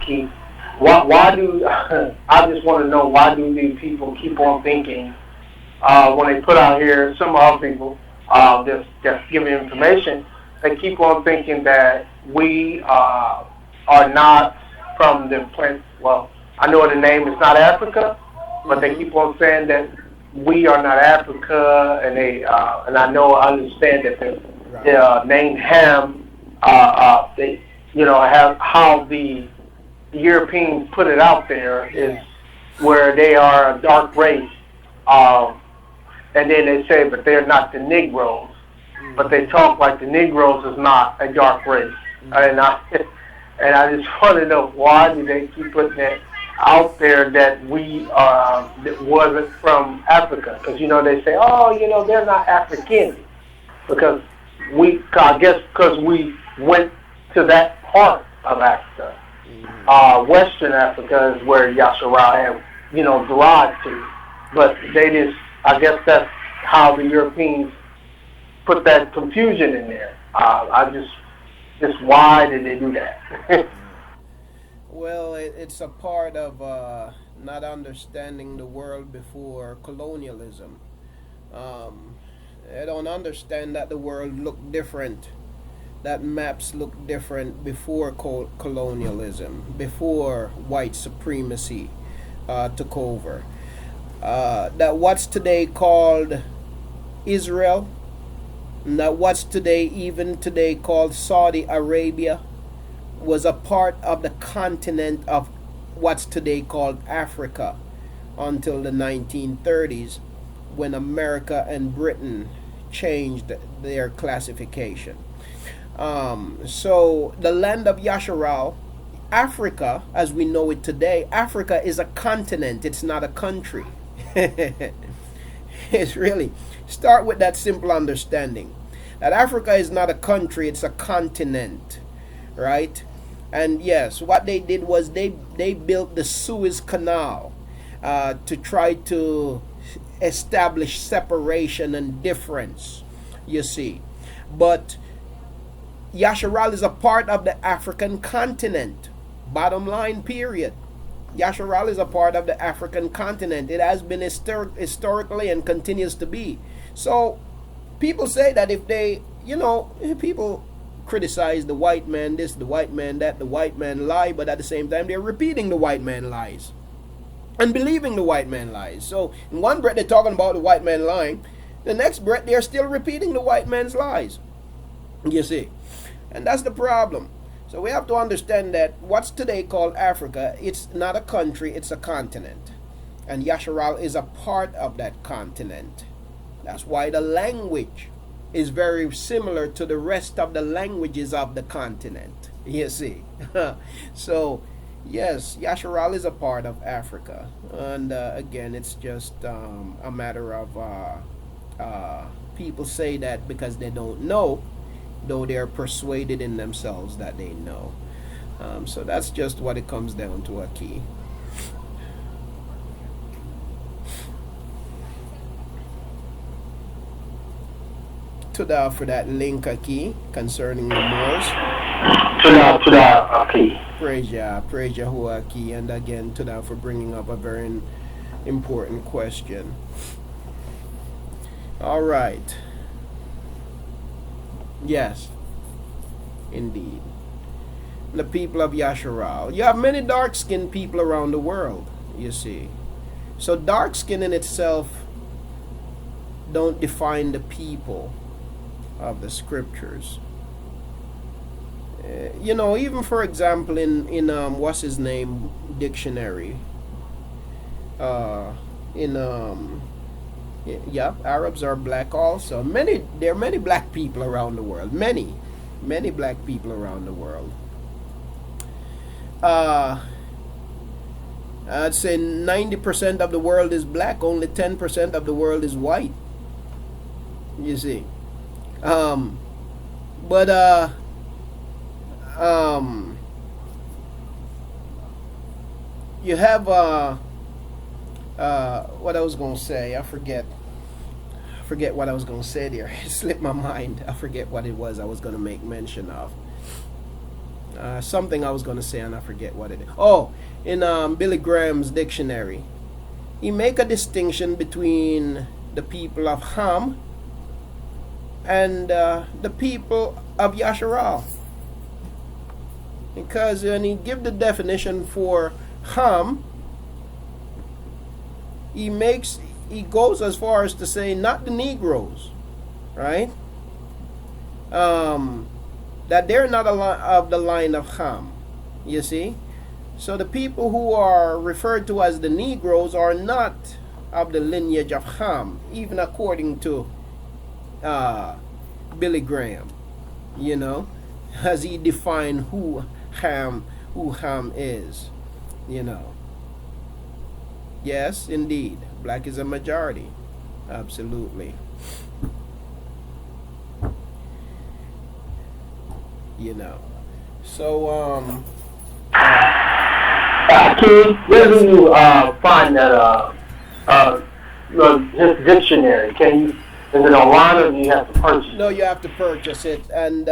Keith. Why do I just want to know, why do these people keep on thinking when they put out here, some other people just giving information, they keep on thinking that we are not from the place. Well, I know the name is not Africa, but they keep on saying that we are not Africa, and I understand that the name Ham, have how the Europeans put it out there is where they are a dark race, and then they say, but they're not the Negroes, but they talk like the Negroes is not a dark race, and I just want to know, why do they keep putting that out there that we that wasn't from Africa? Because they say, oh, they're not African, because I guess because we went to that part of Africa. Western Africa is where Yahusha had, derived to, but I guess that's how the Europeans put that confusion in there. Just why did they do that? Well, it's a part of not understanding the world before colonialism. They don't understand that the world looked different, that maps looked different before colonialism, before white supremacy took over. That what's today called Israel, and that what's even today called Saudi Arabia, was a part of the continent of what's today called Africa until the 1930s, when America and Britain changed their classification. So the land of Yasharal, Africa, as we know it today, Africa is a continent. It's not a country. It's really, start with that simple understanding that Africa is not a country, it's a continent, right? And yes, what they did was they built the Suez Canal to try to establish separation and difference, you see. But Yasharal is a part of the African continent. Bottom line, period. Yasharal is a part of the African continent. It has been historically and continues to be. So people say that if they, people criticize the white man this, the white man that, the white man lie, but at the same time they're repeating the white man lies and believing the white man lies. So in one breath they're talking about the white man lying, the next breath they're still repeating the white man's lies. You see, and that's the problem. So we have to understand that what's today called Africa, it's not a country, it's a continent. And Yasharal is a part of that continent. That's why the language is very similar to the rest of the languages of the continent. You see. So, yes, Yasharal is a part of Africa. And again, it's just a matter of people say that because they don't know, though they are persuaded in themselves that they know. So that's just what it comes down to, a key. Tuda for that link, a key, concerning the Moors. Tuda, Aki. Praise Yahuah, key. And again, Tuda for bringing up a very important question. All right. Yes, indeed. The people of Yasharal. You have many dark-skinned people around the world, you see. So dark skin in itself don't define the people of the scriptures. Even for example in what's his name dictionary. Yeah, Arabs are black also. There are many black people around the world. Many black people around the world. I'd say 90% of the world is black. Only 10% of the world is white. You see. You have what I was gonna say, I forget what I was gonna say there. It slipped my mind. I forget what it was I was gonna make mention of. Something I was gonna say and I forget what it is. Oh, in Billy Graham's dictionary, he make a distinction between the people of Ham and the people of Yasharal. Because when he give the definition for Ham, he goes as far as to say not the Negroes, right? that they're not of the line of Ham. You see? So the people who are referred to as the Negroes are not of the lineage of Ham, even according to Billy Graham, you know, as he defined who Ham is, you know. Yes, indeed, black is a majority, absolutely. You know, so Keith, where do you find that this dictionary? Is it online or do you have to purchase it? no, you have to purchase it, and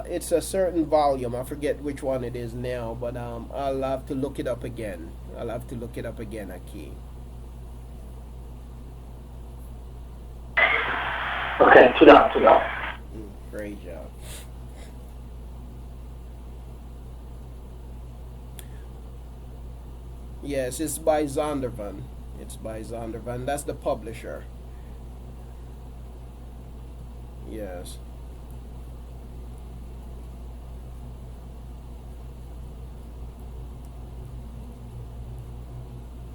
it's a certain volume. I forget which one it is now, but I'll have to look it up again. Aki. Okay, $2. Great job. Yes, it's by Zondervan. That's the publisher. Yes.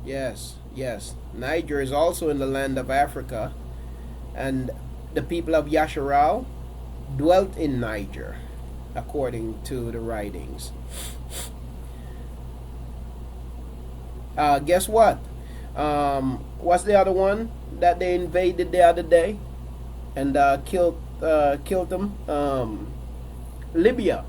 Yes. Niger is also in the land of Africa, and the people of Yasharal dwelt in Niger, according to the writings. Guess what? What's the other one that they invaded the other day and killed them? Libya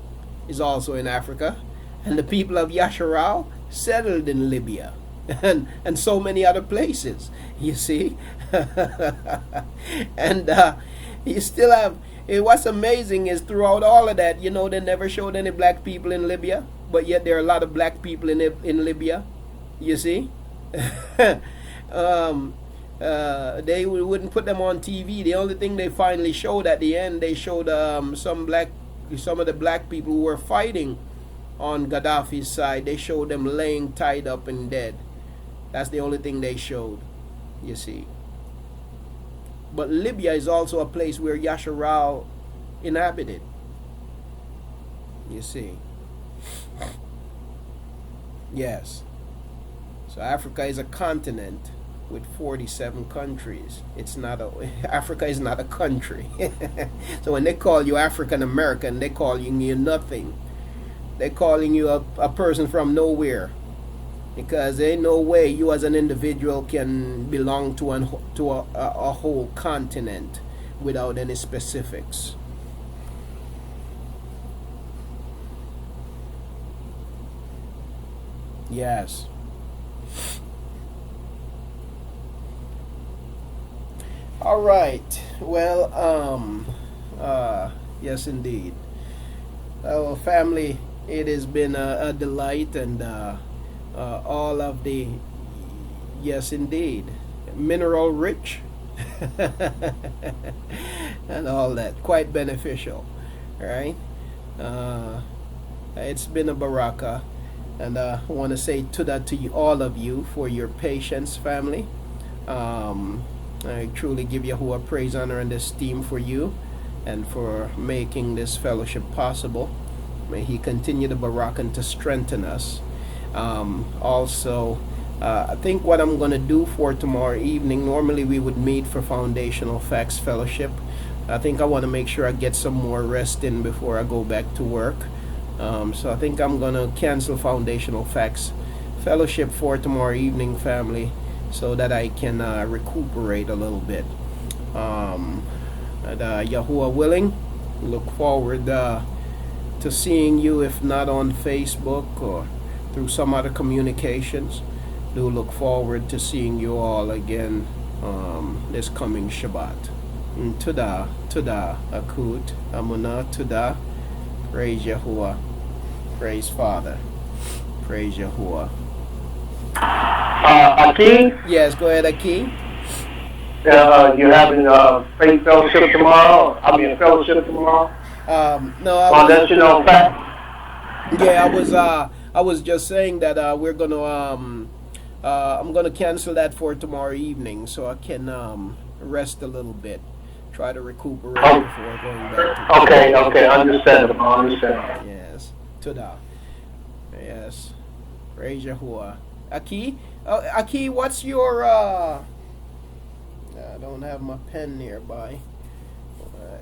is also in Africa, and the people of Yasharal settled in Libya, and so many other places. You see, and you still have. What's amazing is throughout all of that, you know, they never showed any black people in Libya, but yet there are a lot of black people in Libya. You see, they wouldn't put them on TV. The only thing they finally showed at the end, they showed some of the black people who were fighting on Gaddafi's side. They showed them laying tied up and dead. That's the only thing they showed. You see, but Libya is also a place where Yasharal inhabited. You see, yes. So Africa is a continent with 47 countries. Africa is not a country. So when they call you African American, they're calling you nothing. They're calling you a person from nowhere, because there ain't no way you as an individual can belong to a whole continent without any specifics. Yes. All right. Well, yes, indeed. Well, family, it has been a delight, and all of the, yes, indeed, mineral rich, and all that, quite beneficial, right? It's been a baraka, and I want to say to that to you, all of you, for your patience, family. I truly give Yahuah praise, honor, and esteem for you and for making this fellowship possible. May He continue to barak and to strengthen us. Also, I think what I'm going to do for tomorrow evening, normally we would meet for Foundational Facts Fellowship. I think I want to make sure I get some more rest in before I go back to work. So I think I'm going to cancel Foundational Facts Fellowship for tomorrow evening, family, so that I can recuperate a little bit. Yahuah willing, look forward to seeing you, if not on Facebook or through some other communications. Do look forward to seeing you all again this coming Shabbat. Tuda, Akut, Amunah, Tuda. Praise Yahuah. Praise Father. Praise Yahuah. Akeem? Yes, go ahead, Akeem. You're having faith fellowship tomorrow? Fellowship tomorrow? No, I Foundational Fact? Yeah, I was just saying that we're gonna I'm gonna cancel that for tomorrow evening, so I can rest a little bit, try to recuperate before going back to. Okay, understandable. Yes, Toda. Yes, praise Yahuah. Aki, what's your I don't have my pen nearby.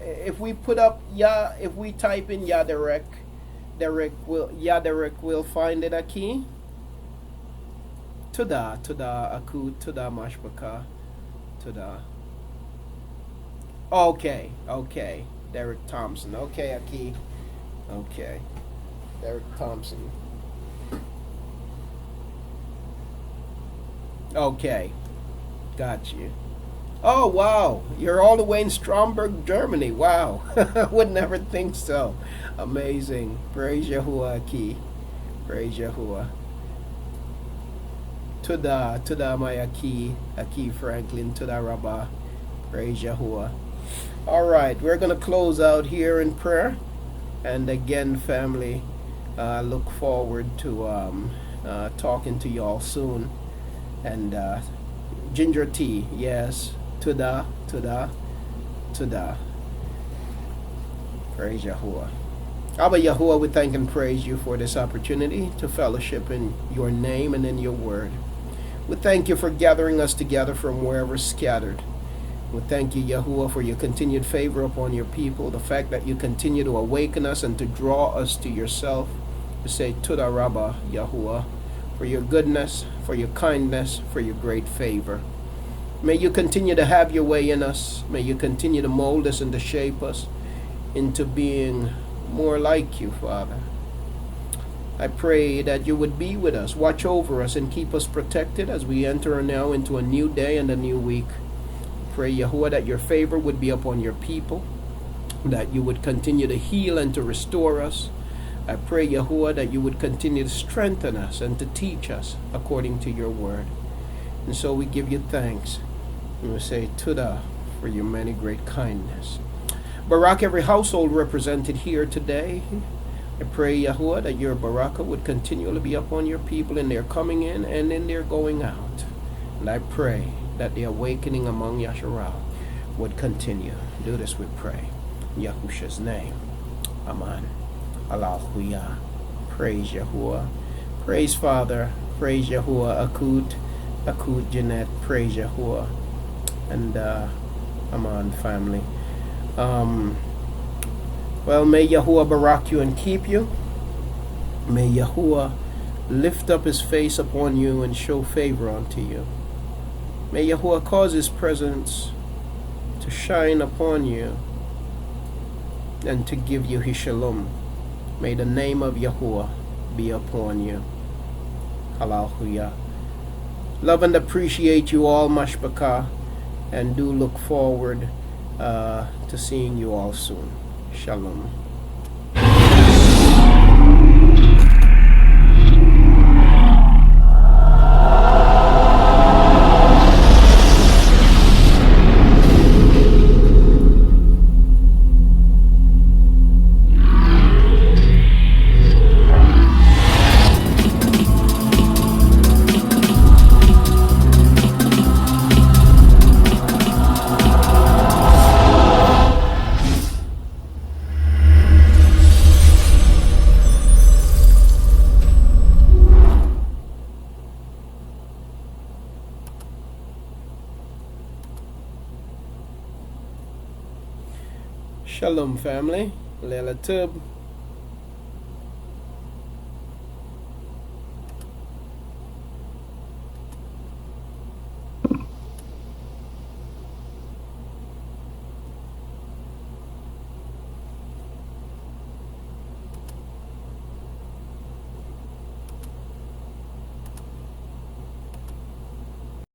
If we put up if we type in Yaderek, Yaderek will find it. Aki. Toda, Aku, Toda Mashbaka, Toda. Okay. Derek Thompson. Okay, Aki. Okay. Derek Thompson. Okay. Got you. Oh, wow. You're all the way in Stromberg, Germany. Wow. Would never think so. Amazing. Praise Yahuah, Aki. Praise Yahuah. Toda my Aki Franklin, Toda Rabbah. Praise Yahuah. All right, we're going to close out here in prayer. And again, family, look forward to talking to y'all soon. And ginger tea, yes. Toda. Praise Yahuah. Abba Yahuah, we thank and praise you for this opportunity to fellowship in your name and in your word. We thank you for gathering us together from wherever scattered. We thank you, Yahuah, for your continued favor upon your people, the fact that you continue to awaken us and to draw us to yourself. We say, Toda Rabbah, Yahuah, for your goodness, for your kindness, for your great favor. May you continue to have your way in us. May you continue to mold us and to shape us into being more like you, Father. I pray that you would be with us, watch over us, and keep us protected as we enter now into a new day and a new week. Pray, Yahuah, that your favor would be upon your people, that you would continue to heal and to restore us. I pray, Yahuah, that you would continue to strengthen us and to teach us according to your word. And so we give you thanks. And we say, Toda, for your many great kindness. Barak every household represented here today. I pray, Yahuah, that your Barakah would continually be upon your people in their coming in and in their going out. And I pray that the awakening among Yasharal would continue. Do this, we pray. In Yahusha's name. Amen. Hallelujah. Praise Yahuah. Praise Father. Praise Yahuah. Akut Jeanette. Praise Yahuah. And Amen, family. Well, may Yahuah barak you and keep you. May Yahuah lift up his face upon you and show favor unto you. May Yahuah cause his presence to shine upon you and to give you his shalom. May the name of Yahuah be upon you. Hallelujah. Love and appreciate you all, Mashbaka, and do look forward to seeing you all soon. Shalom. Shalom, family. Lela Tub.